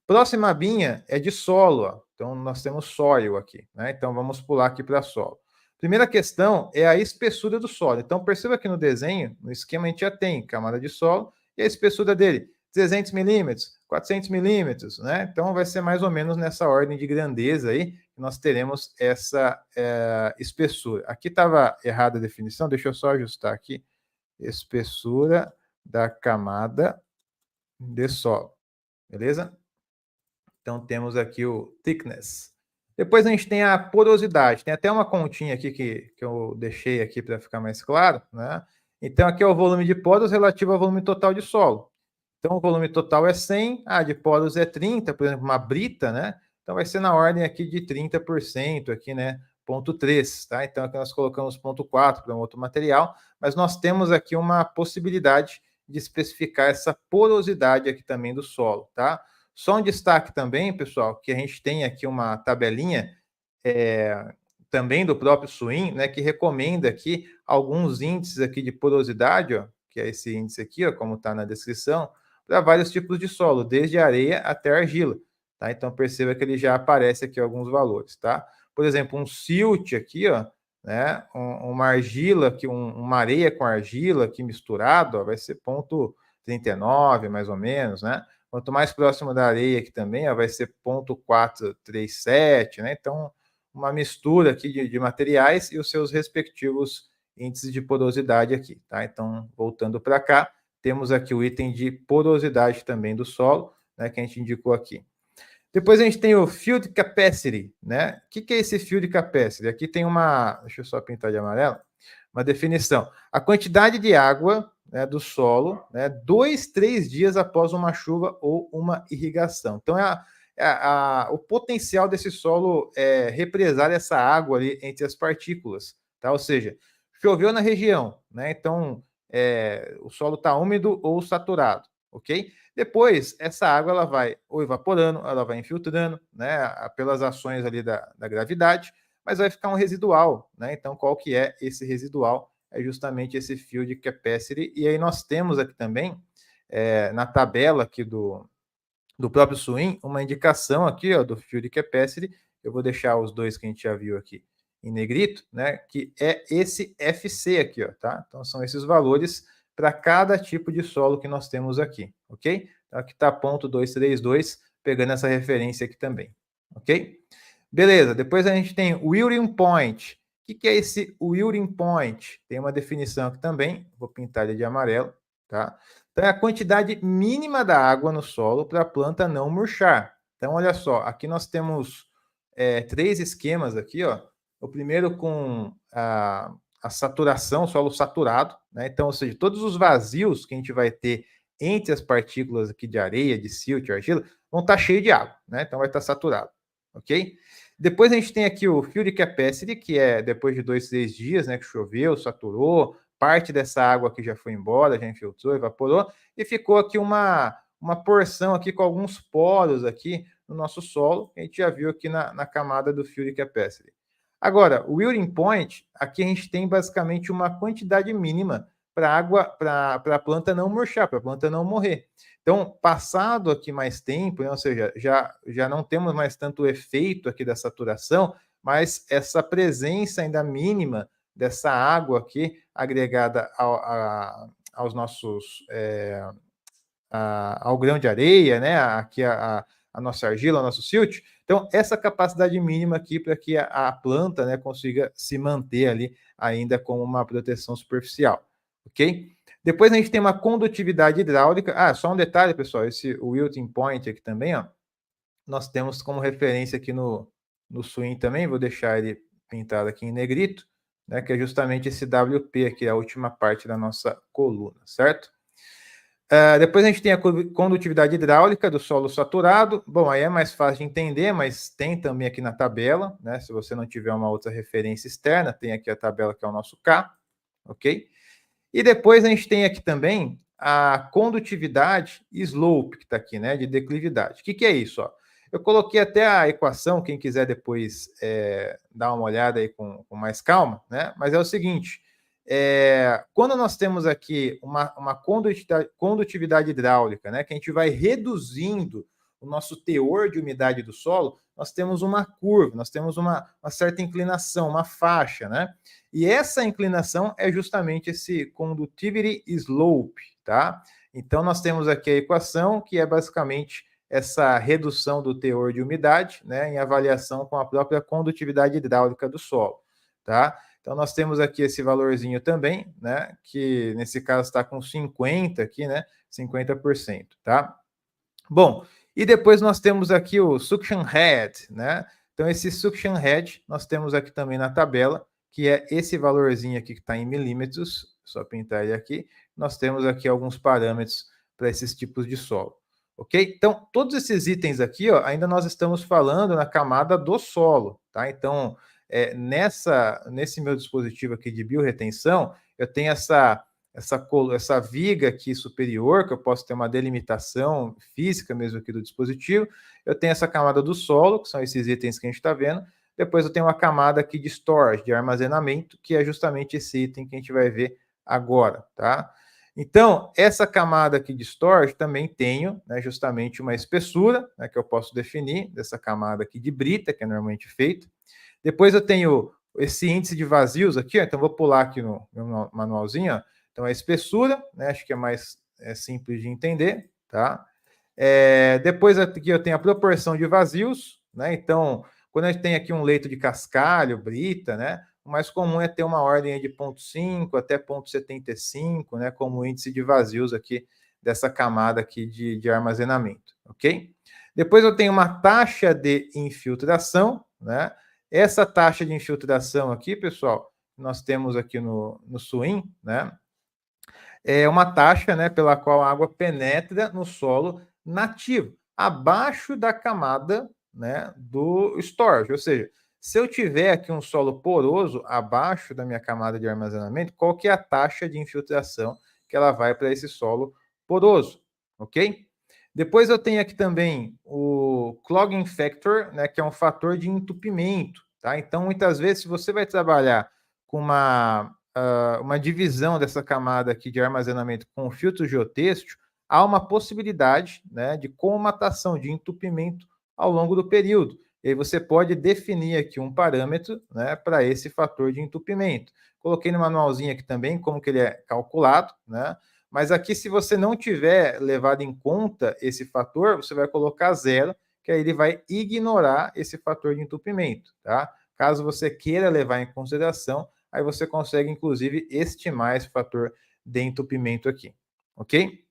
Próxima abinha é de solo, ó. Então nós temos soil aqui, né? Então vamos pular aqui para solo. Primeira questão é a espessura do solo. Então perceba que no desenho, no esquema a gente já tem camada de solo e a espessura dele, 300 milímetros, 400 milímetros, né? Então vai ser mais ou menos nessa ordem de grandeza aí que nós teremos essa espessura. Aqui estava errada a definição, deixa eu só ajustar aqui. Espessura da camada de solo, beleza? Então, temos aqui o thickness. Depois a gente tem a porosidade. Tem até uma continha aqui que eu deixei aqui para ficar mais claro, né? Então, aqui é o volume de poros relativo ao volume total de solo. Então, o volume total é 100, de poros é 30, por exemplo, uma brita, né? Então, vai ser na ordem aqui de 30%, aqui, né? Ponto 3, tá? Então, aqui nós colocamos ponto 4 para um outro material, mas nós temos aqui uma possibilidade de especificar essa porosidade aqui também do solo, tá? Só um destaque também, pessoal, que a gente tem aqui uma tabelinha também do próprio Swim, né, que recomenda aqui alguns índices aqui de porosidade, ó, que é esse índice aqui, ó, como está na descrição, para vários tipos de solo, desde areia até argila, tá? Então perceba que ele já aparece aqui alguns valores, tá? Por exemplo, um silt aqui, ó, né, uma argila, aqui, uma areia com argila aqui misturado, ó, vai ser ponto 39, mais ou menos, né? Quanto mais próximo da areia aqui também, ó, vai ser 0,437, né? Então, uma mistura aqui de materiais e os seus respectivos índices de porosidade aqui, tá? Então, voltando para cá, temos aqui o item de porosidade também do solo, né, que a gente indicou aqui. Depois a gente tem o Field Capacity, né? O que é esse Field Capacity? Aqui tem uma, deixa eu só pintar de amarelo, uma definição. A quantidade de água, né, do solo, né, 2, 3 dias após uma chuva ou uma irrigação. Então, o potencial desse solo é represar essa água ali entre as partículas, tá? Ou seja, choveu na região, né? Então, o solo está úmido ou saturado, ok? Depois, essa água ela vai ou evaporando, ela vai infiltrando, né, pelas ações ali da gravidade, mas vai ficar um residual, né? Então, qual que é esse residual? É justamente esse field capacity. E aí nós temos aqui também, na tabela aqui do próprio Swim, uma indicação aqui, ó, do field capacity. Eu vou deixar os dois que a gente já viu aqui em negrito, né? Que é esse FC aqui, ó, tá? Então, são esses valores para cada tipo de solo que nós temos aqui, ok? Então, aqui está ponto 232, pegando essa referência aqui também, ok? Beleza, depois a gente tem o Willing Point. O que é esse Willing Point? Tem uma definição aqui também, vou pintar ele de amarelo, tá? Então, é a quantidade mínima da água no solo para a planta não murchar. Então, olha só, aqui nós temos 3 esquemas aqui, ó. O primeiro com a saturação, solo saturado, né? Então, ou seja, todos os vazios que a gente vai ter entre as partículas aqui de areia, de silt, argila, vão estar cheios de água, né? Então vai estar saturado, ok? Depois a gente tem aqui o field capacity, que é depois de 2, 3 dias, né, que choveu, saturou, parte dessa água aqui já foi embora, já infiltrou, evaporou, e ficou aqui uma porção aqui com alguns poros aqui no nosso solo, que a gente já viu aqui na camada do field capacity. Agora, o wilting point, aqui a gente tem basicamente uma quantidade mínima para água, para a planta não murchar, para a planta não morrer. Então, passado aqui mais tempo, né, ou seja, já não temos mais tanto efeito aqui da saturação, mas essa presença ainda mínima dessa água aqui agregada aos nossos ao grão de areia, né? Aqui a nossa argila, o nosso silt. Então, essa capacidade mínima aqui para que a planta, né, consiga se manter ali ainda com uma proteção superficial, ok? Depois a gente tem uma condutividade hidráulica. Ah, só um detalhe, pessoal, o wilting point aqui também, ó, nós temos como referência aqui no swing também, vou deixar ele pintado aqui em negrito, né, que é justamente esse WP aqui, a última parte da nossa coluna, certo? Depois a gente tem a condutividade hidráulica do solo saturado. Bom, aí é mais fácil de entender, mas tem também aqui na tabela, né? Se você não tiver uma outra referência externa, tem aqui a tabela que é o nosso K, ok? E depois a gente tem aqui também a condutividade slope, que está aqui, né? De declividade. O que é isso? Ó? Eu coloquei até a equação, quem quiser depois dar uma olhada aí com mais calma, né? Mas é o seguinte. Quando nós temos aqui uma condutividade hidráulica, né, que a gente vai reduzindo o nosso teor de umidade do solo, nós temos uma curva, nós temos uma certa inclinação, uma faixa, né? E essa inclinação é justamente esse conductivity slope, tá? Então, nós temos aqui a equação, que é basicamente essa redução do teor de umidade, né, em avaliação com a própria condutividade hidráulica do solo, tá? Então, nós temos aqui esse valorzinho também, né? Que nesse caso está com 50 aqui, né? 50%, tá? Bom, e depois nós temos aqui o suction head, né? Então, esse suction head nós temos aqui também na tabela, que é esse valorzinho aqui que está em milímetros, só pintar ele aqui. Nós temos aqui alguns parâmetros para esses tipos de solo, ok? Então, todos esses itens aqui, ó, ainda nós estamos falando na camada do solo, tá? Então, nesse meu dispositivo aqui de biorretenção, eu tenho essa viga aqui superior, que eu posso ter uma delimitação física mesmo aqui do dispositivo. Eu tenho essa camada do solo, que são esses itens que a gente está vendo. Depois eu tenho uma camada aqui de storage, de armazenamento, que é justamente esse item que a gente vai ver agora, tá? Então, essa camada aqui de storage também tenho, né, justamente uma espessura, né, que eu posso definir, dessa camada aqui de brita, que é normalmente feita. Depois eu tenho esse índice de vazios aqui, ó, então vou pular aqui no meu manualzinho, ó. Então a espessura, né, acho que é mais simples de entender, tá? Depois aqui eu tenho a proporção de vazios, né? Então, quando a gente tem aqui um leito de cascalho, brita, né? O mais comum é ter uma ordem de 0,5 até 0,75, né? Como índice de vazios aqui dessa camada aqui de armazenamento, ok? Depois eu tenho uma taxa de infiltração, né? Essa taxa de infiltração aqui, pessoal, nós temos aqui no swing, né? É uma taxa, né, pela qual a água penetra no solo nativo, abaixo da camada, né, do storage. Ou seja, se eu tiver aqui um solo poroso abaixo da minha camada de armazenamento, qual que é a taxa de infiltração que ela vai para esse solo poroso, ok? Depois eu tenho aqui também o clogging factor, né, que é um fator de entupimento, tá? Então, muitas vezes, se você vai trabalhar com uma divisão dessa camada aqui de armazenamento com filtro geotêxtil, há uma possibilidade, né, de comatação, de entupimento ao longo do período. E aí você pode definir aqui um parâmetro, né, para esse fator de entupimento. Coloquei no manualzinho aqui também como que ele é calculado, né? Mas aqui, se você não tiver levado em conta esse fator, você vai colocar 0, que aí ele vai ignorar esse fator de entupimento, tá? Caso você queira levar em consideração, aí você consegue, inclusive, estimar esse fator de entupimento aqui, ok?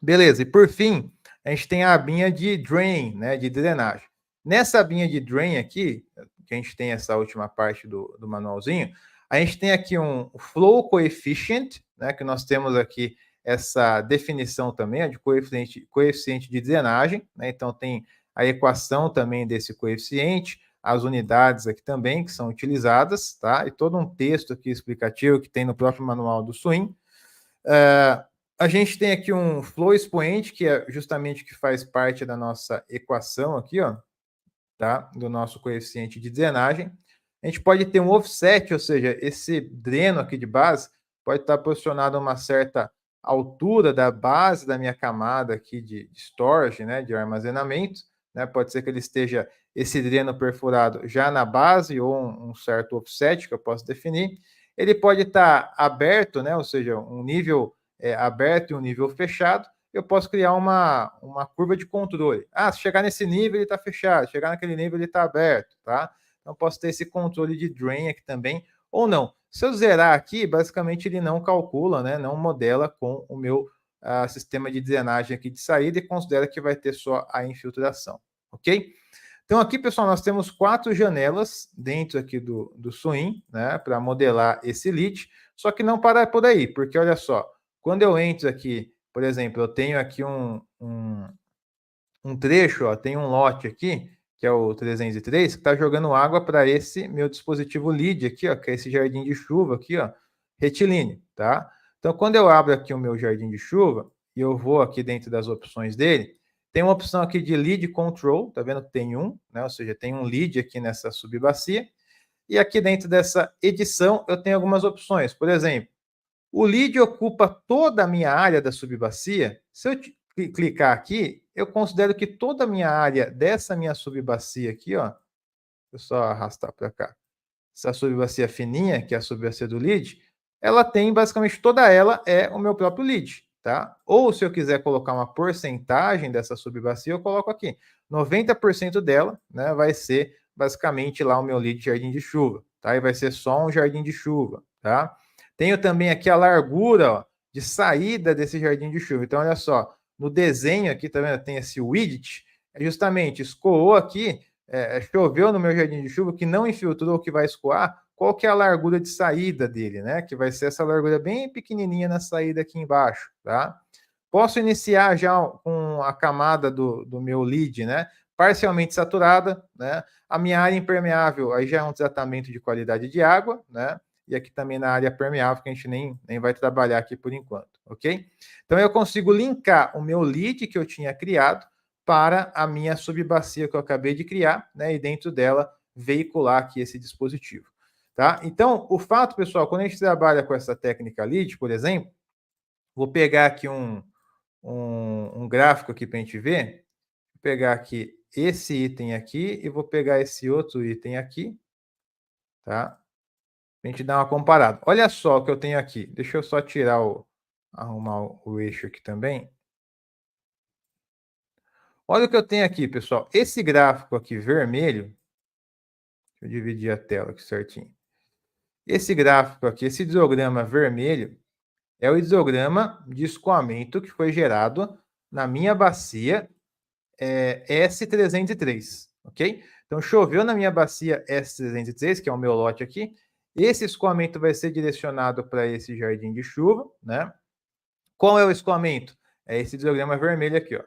Beleza, e por fim, a gente tem a abinha de drain, né, de drenagem. Nessa abinha de drain aqui, que a gente tem essa última parte do manualzinho, A gente tem aqui um flow coefficient, né, que nós temos aqui essa definição também de coeficiente de drenagem, né? Então tem a equação também desse coeficiente, as unidades aqui também que são utilizadas, tá? E todo um texto aqui explicativo que tem no próprio manual do Swim. A gente tem aqui um flow expoente, que é justamente o que faz parte da nossa equação aqui, ó, tá? Do nosso coeficiente de drenagem. A gente pode ter um offset, ou seja, esse dreno aqui de base pode estar posicionado a uma certa altura da base da minha camada aqui de storage, né, de armazenamento, né? Pode ser que ele esteja esse dreno perfurado já na base ou um certo offset que eu posso definir. Ele pode estar aberto, né, ou seja, um nível aberto e um nível fechado. Eu posso criar uma curva de controle. Ah, se chegar nesse nível, ele está fechado. Chegar naquele nível, ele está aberto, tá? Então, eu posso ter esse controle de drain aqui também, ou não. Se eu zerar aqui, basicamente, ele não calcula, né? Não modela com o meu sistema de drenagem aqui de saída e considera que vai ter só a infiltração, ok? Então, aqui, pessoal, nós temos 4 janelas dentro aqui do Swim, né? Para modelar esse lead. Só que não para por aí, porque olha só, quando eu entro aqui, por exemplo, eu tenho aqui um trecho, ó, tem um lote aqui, que é o 303, que está jogando água para esse meu dispositivo lead aqui, ó, que é esse jardim de chuva aqui, ó, retilíneo, tá? Então, quando eu abro aqui o meu jardim de chuva, e eu vou aqui dentro das opções dele, tem uma opção aqui de lead control, tá vendo que tem um, né? Ou seja, tem um lead aqui nessa subbacia, e aqui dentro dessa edição eu tenho algumas opções, por exemplo, o lead ocupa toda a minha área da subbacia. Se eu clicar aqui, eu considero que toda a minha área dessa minha subbacia aqui, ó, eu só arrastar para cá, essa subbacia fininha, que é a subbacia do lead, ela tem basicamente toda ela é o meu próprio lead, tá? Ou se eu quiser colocar uma porcentagem dessa subbacia, eu coloco aqui. 90% dela, né, vai ser basicamente lá o meu lead jardim de chuva, tá? E vai ser só um jardim de chuva, tá? Tenho também aqui a largura, ó, de saída desse jardim de chuva. Então, olha só, no desenho aqui, tá vendo? Tem esse widget, justamente escoou aqui, choveu no meu jardim de chuva, que não infiltrou, que vai escoar, qual que é a largura de saída dele, né? Que vai ser essa largura bem pequenininha na saída aqui embaixo, tá? Posso iniciar já com a camada do meu lead, né? Parcialmente saturada, né? A minha área impermeável, aí já é um tratamento de qualidade de água, né? E aqui também na área permeável, que a gente nem vai trabalhar aqui por enquanto, ok? Então eu consigo linkar o meu lead que eu tinha criado para a minha subbacia que eu acabei de criar, né? E dentro dela veicular aqui esse dispositivo, tá? Então, o fato, pessoal, quando a gente trabalha com essa técnica lead, por exemplo, vou pegar aqui um gráfico aqui para a gente ver. Vou pegar aqui esse item aqui e vou pegar esse outro item aqui, tá? Para a gente dar uma comparada. Olha só o que eu tenho aqui. Deixa eu só tirar arrumar o eixo aqui também. Olha o que eu tenho aqui, pessoal. Esse gráfico aqui vermelho, deixa eu dividir a tela aqui certinho. Esse gráfico aqui, esse hidrograma vermelho, é o hidrograma de escoamento que foi gerado na minha bacia S303, ok? Então, choveu na minha bacia S303, que é o meu lote aqui. Esse escoamento vai ser direcionado para esse jardim de chuva, né? Qual é o escoamento? É esse hidrograma vermelho aqui, ó.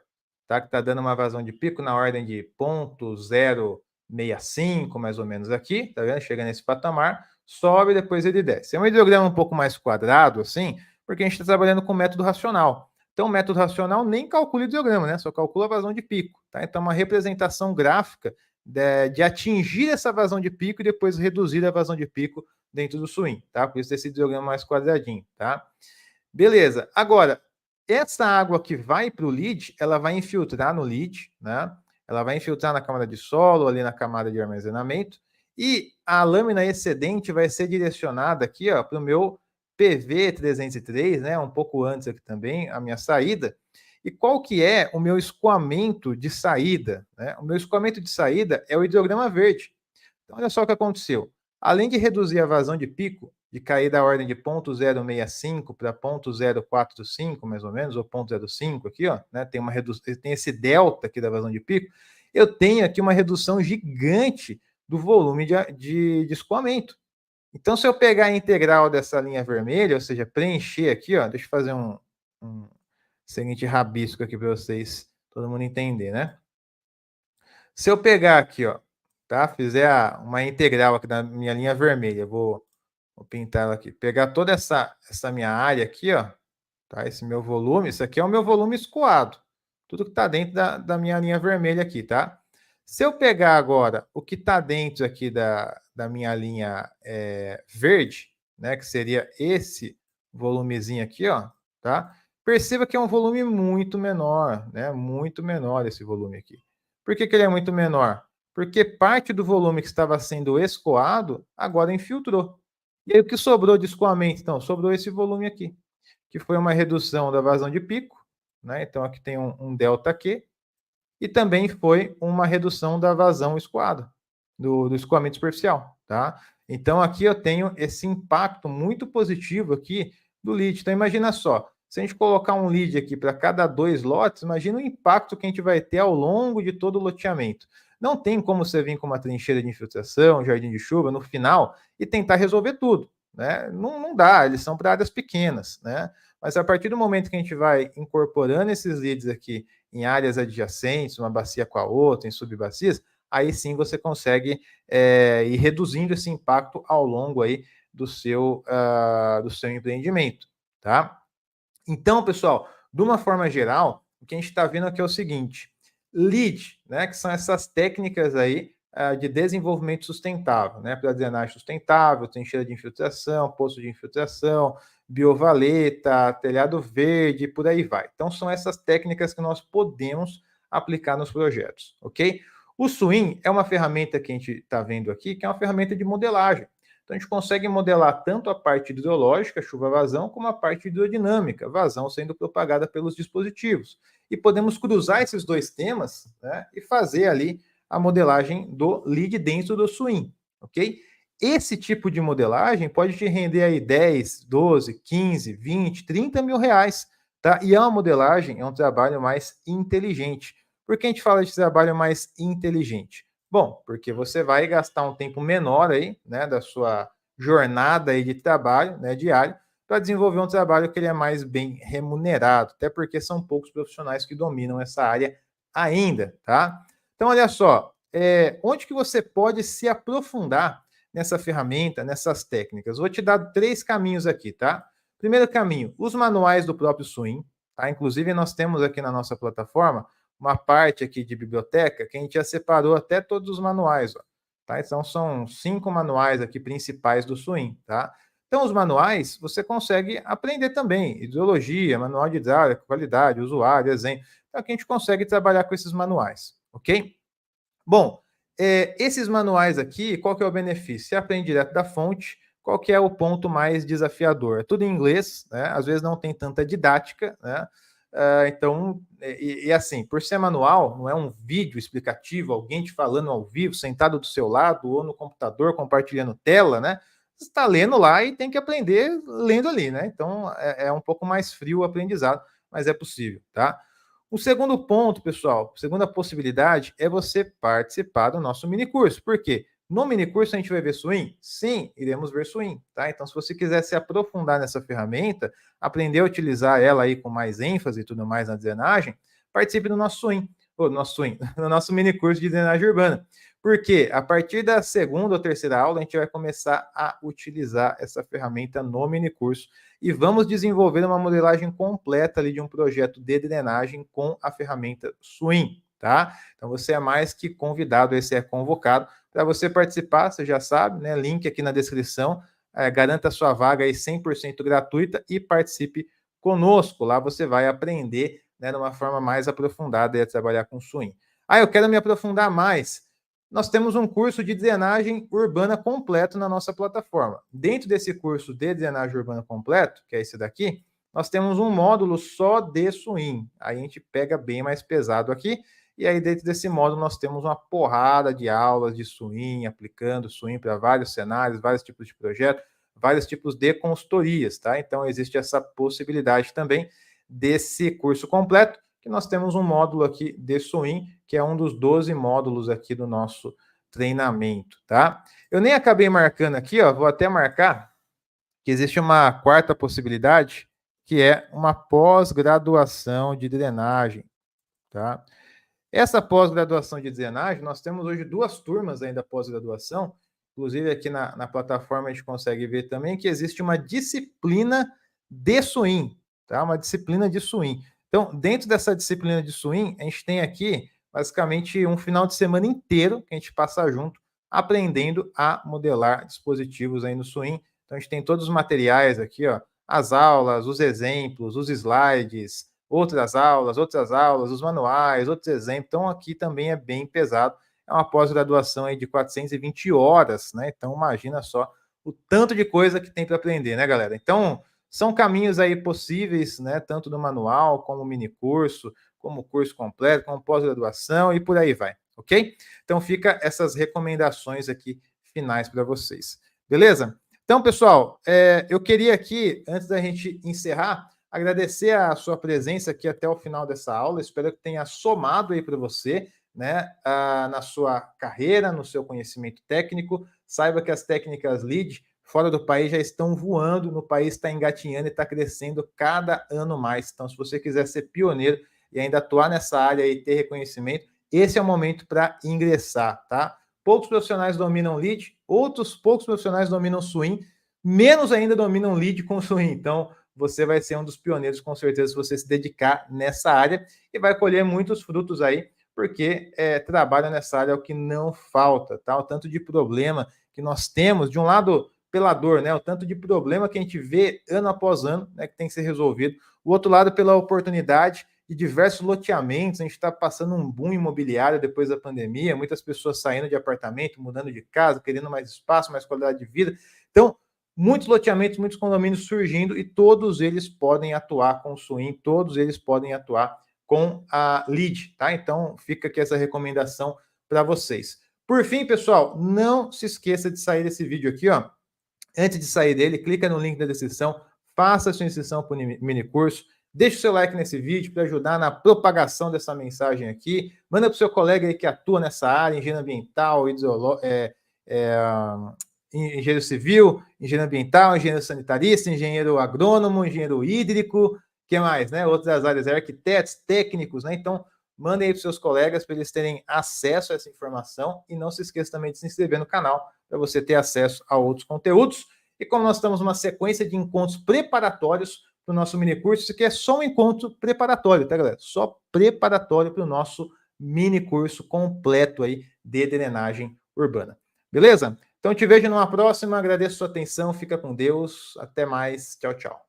Tá? Que está dando uma vazão de pico na ordem de 0,065, mais ou menos aqui, tá vendo? Chega nesse patamar, sobe, depois ele desce. É um hidrograma um pouco mais quadrado, assim, porque a gente está trabalhando com método racional. Então, o método racional nem calcula o hidrograma, né? Só calcula a vazão de pico, tá? Então, uma representação gráfica de atingir essa vazão de pico e depois reduzir a vazão de pico dentro do swing, tá? Por isso esse hidrograma mais quadradinho, tá? Beleza. Agora, essa água que vai para o lead, ela vai infiltrar no lead, né? Ela vai infiltrar na camada de solo, ali na camada de armazenamento, e a lâmina excedente vai ser direcionada aqui, ó, para o meu PV303, né? Um pouco antes aqui também, a minha saída. E qual que é o meu escoamento de saída, né? O meu escoamento de saída é o hidrograma verde. Então, olha só o que aconteceu. Além de reduzir a vazão de pico, de cair da ordem de 0,065 para 0,045, mais ou menos, ou 0,05 aqui, ó, né? Tem uma redução, tem esse delta aqui da vazão de pico. Eu tenho aqui uma redução gigante do volume de escoamento. Então, se eu pegar a integral dessa linha vermelha, ou seja, preencher aqui, ó, deixa eu fazer um seguinte rabisco aqui para vocês, todo mundo entender, né? Se eu pegar aqui, ó, tá? Fizer uma integral aqui da minha linha vermelha, vou pintar ela aqui. Pegar toda essa minha área aqui, ó, tá? Esse meu volume, isso aqui é o meu volume escoado. Tudo que está dentro da minha linha vermelha aqui, tá? Se eu pegar agora o que está dentro aqui da minha linha verde, né? Que seria esse volumezinho aqui, ó, tá? Perceba que é um volume muito menor, né? Muito menor esse volume aqui. Por que ele é muito menor? Porque parte do volume que estava sendo escoado agora infiltrou. E aí o que sobrou de escoamento? Então, sobrou esse volume aqui, que foi uma redução da vazão de pico, né? Então aqui tem um ΔQ, e também foi uma redução da vazão escoada, do escoamento superficial, tá? Então aqui eu tenho esse impacto muito positivo aqui do lead. Então imagina só, se a gente colocar um lead aqui para cada 2 lotes, imagina o impacto que a gente vai ter ao longo de todo o loteamento. Não tem como você vir com uma trincheira de infiltração, jardim de chuva no final e tentar resolver tudo, né? Não dá, eles são para áreas pequenas, né? Mas a partir do momento que a gente vai incorporando esses leads aqui em áreas adjacentes, uma bacia com a outra, em subbacias, aí sim você consegue ir reduzindo esse impacto ao longo aí do seu empreendimento, tá? Então, pessoal, de uma forma geral, o que a gente está vendo aqui é o seguinte: lead, né, que são essas técnicas aí de desenvolvimento sustentável, né, para drenagem sustentável, trincheira de infiltração, poço de infiltração, biovaleta, telhado verde, por aí vai. Então, são essas técnicas que nós podemos aplicar nos projetos, ok? O Swim é uma ferramenta que a gente está vendo aqui, que é uma ferramenta de modelagem. Então, a gente consegue modelar tanto a parte hidrológica, chuva-vazão, como a parte hidrodinâmica, vazão sendo propagada pelos dispositivos. E podemos cruzar esses dois temas, né, e fazer ali a modelagem do lead dentro do Swim, ok? Esse tipo de modelagem pode te render aí 10, 12, 15, 20, 30 mil reais, tá? E é uma modelagem, é um trabalho mais inteligente. Por que a gente fala de trabalho mais inteligente? Bom, porque você vai gastar um tempo menor aí, né, da sua jornada aí de trabalho, né, diário, para desenvolver um trabalho que ele é mais bem remunerado, até porque são poucos profissionais que dominam essa área ainda, tá? Então, olha só, onde que você pode se aprofundar nessa ferramenta, nessas técnicas? Vou te dar 3 caminhos aqui, tá? Primeiro caminho, os manuais do próprio Swim, tá? Inclusive, nós temos aqui na nossa plataforma uma parte aqui de biblioteca que a gente já separou até todos os manuais, ó, tá? Então são 5 manuais aqui principais do Swim, tá? Então os manuais você consegue aprender também, hidrologia, manual de hidráulica, qualidade, usuário, exemplo. Então aqui a gente consegue trabalhar com esses manuais, ok? Bom, esses manuais aqui, qual que é o benefício? Você aprende direto da fonte. Qual que é o ponto mais desafiador? É tudo em inglês, né? Às vezes não tem tanta didática, né? Então, assim, por ser manual, não é um vídeo explicativo, alguém te falando ao vivo, sentado do seu lado, ou no computador, compartilhando tela, né? Você está lendo lá e tem que aprender lendo ali, né? Então, é um pouco mais frio o aprendizado, mas é possível, tá? O segundo ponto, pessoal, segunda possibilidade é você participar do nosso minicurso. Por quê? No minicurso a gente vai ver Swim? Sim, iremos ver Swim, tá? Então, se você quiser se aprofundar nessa ferramenta, aprender a utilizar ela aí com mais ênfase e tudo mais na drenagem, participe do nosso Swim, no nosso minicurso de drenagem urbana. Porque a partir da segunda ou terceira aula, a gente vai começar a utilizar essa ferramenta no minicurso e vamos desenvolver uma modelagem completa ali de um projeto de drenagem com a ferramenta Swim, tá? Então você é mais que convidado, esse é convocado. Para você participar, você já sabe, né? Link aqui na descrição. Garanta sua vaga aí 100% gratuita e participe conosco. Lá você vai aprender, né, de uma forma mais aprofundada a trabalhar com Swim. Eu quero me aprofundar mais. Nós temos um curso de drenagem urbana completo na nossa plataforma. Dentro desse curso de drenagem urbana completo, que é esse daqui, nós temos um módulo só de Swim. Aí a gente pega bem mais pesado aqui. E aí, dentro desse módulo, nós temos uma porrada de aulas de Swim, aplicando Swim para vários cenários, vários tipos de projetos, vários tipos de consultorias, tá? Então, existe essa possibilidade também desse curso completo, que nós temos um módulo aqui de Swim, que é um dos 12 módulos aqui do nosso treinamento, tá? Eu nem acabei marcando aqui, ó, vou até marcar que existe uma quarta possibilidade, que é uma pós-graduação de drenagem, tá? Essa pós-graduação de drenagem, nós temos hoje 2 turmas ainda pós-graduação, inclusive aqui na plataforma a gente consegue ver também que existe uma disciplina de swing, tá? Uma disciplina de swing. Então, dentro dessa disciplina de swing, a gente tem aqui basicamente um final de semana inteiro que a gente passa junto, aprendendo a modelar dispositivos aí no swing. Então, a gente tem todos os materiais aqui, ó, as aulas, os exemplos, os slides, outras aulas, os manuais, outros exemplos. Então, aqui também é bem pesado. É uma pós-graduação aí de 420 horas, né? Então, imagina só o tanto de coisa que tem para aprender, né, galera? Então, são caminhos aí possíveis, né? Tanto no manual, como mini curso, como curso completo, como pós-graduação e por aí vai, ok? Então, fica essas recomendações aqui finais para vocês. Beleza? Então, pessoal, eu queria aqui, antes da gente encerrar, agradecer a sua presença aqui até o final dessa aula. Espero que tenha somado aí para você, né, na sua carreira, no seu conhecimento técnico. Saiba que as técnicas LEED fora do país já estão voando, no país está engatinhando e está crescendo cada ano mais. Então, se você quiser ser pioneiro e ainda atuar nessa área e ter reconhecimento, esse é o momento para ingressar, tá? Poucos profissionais dominam LEED, outros poucos profissionais dominam swing, menos ainda dominam LEED com swing. Então, você vai ser um dos pioneiros, com certeza, se você se dedicar nessa área e vai colher muitos frutos aí, porque trabalho nessa área é o que não falta, tá? O tanto de problema que nós temos, de um lado, pela dor, né? O tanto de problema que a gente vê ano após ano, né? Que tem que ser resolvido. O outro lado, pela oportunidade de diversos loteamentos. A gente está passando um boom imobiliário depois da pandemia, muitas pessoas saindo de apartamento, mudando de casa, querendo mais espaço, mais qualidade de vida. Então, muitos loteamentos, muitos condomínios surgindo e todos eles podem atuar com o swing, todos eles podem atuar com a LEED, tá? Então, fica aqui essa recomendação para vocês. Por fim, pessoal, não se esqueça de sair desse vídeo aqui, ó. Antes de sair dele, clica no link da descrição, faça a sua inscrição para o mini curso, deixe o seu like nesse vídeo para ajudar na propagação dessa mensagem aqui, manda para o seu colega aí que atua nessa área, engenharia ambiental, engenheiro civil, engenheiro ambiental, engenheiro sanitarista, engenheiro agrônomo, engenheiro hídrico, que mais, né? Outras áreas, arquitetos, técnicos, né? Então, mandem aí para os seus colegas para eles terem acesso a essa informação e não se esqueça também de se inscrever no canal para você ter acesso a outros conteúdos. E como nós estamos numa sequência de encontros preparatórios para o nosso mini curso, isso aqui é só um encontro preparatório, tá, galera? Só preparatório para o nosso mini curso completo aí de drenagem urbana. Beleza? Então, te vejo numa próxima. Agradeço a sua atenção. Fica com Deus. Até mais. Tchau, tchau.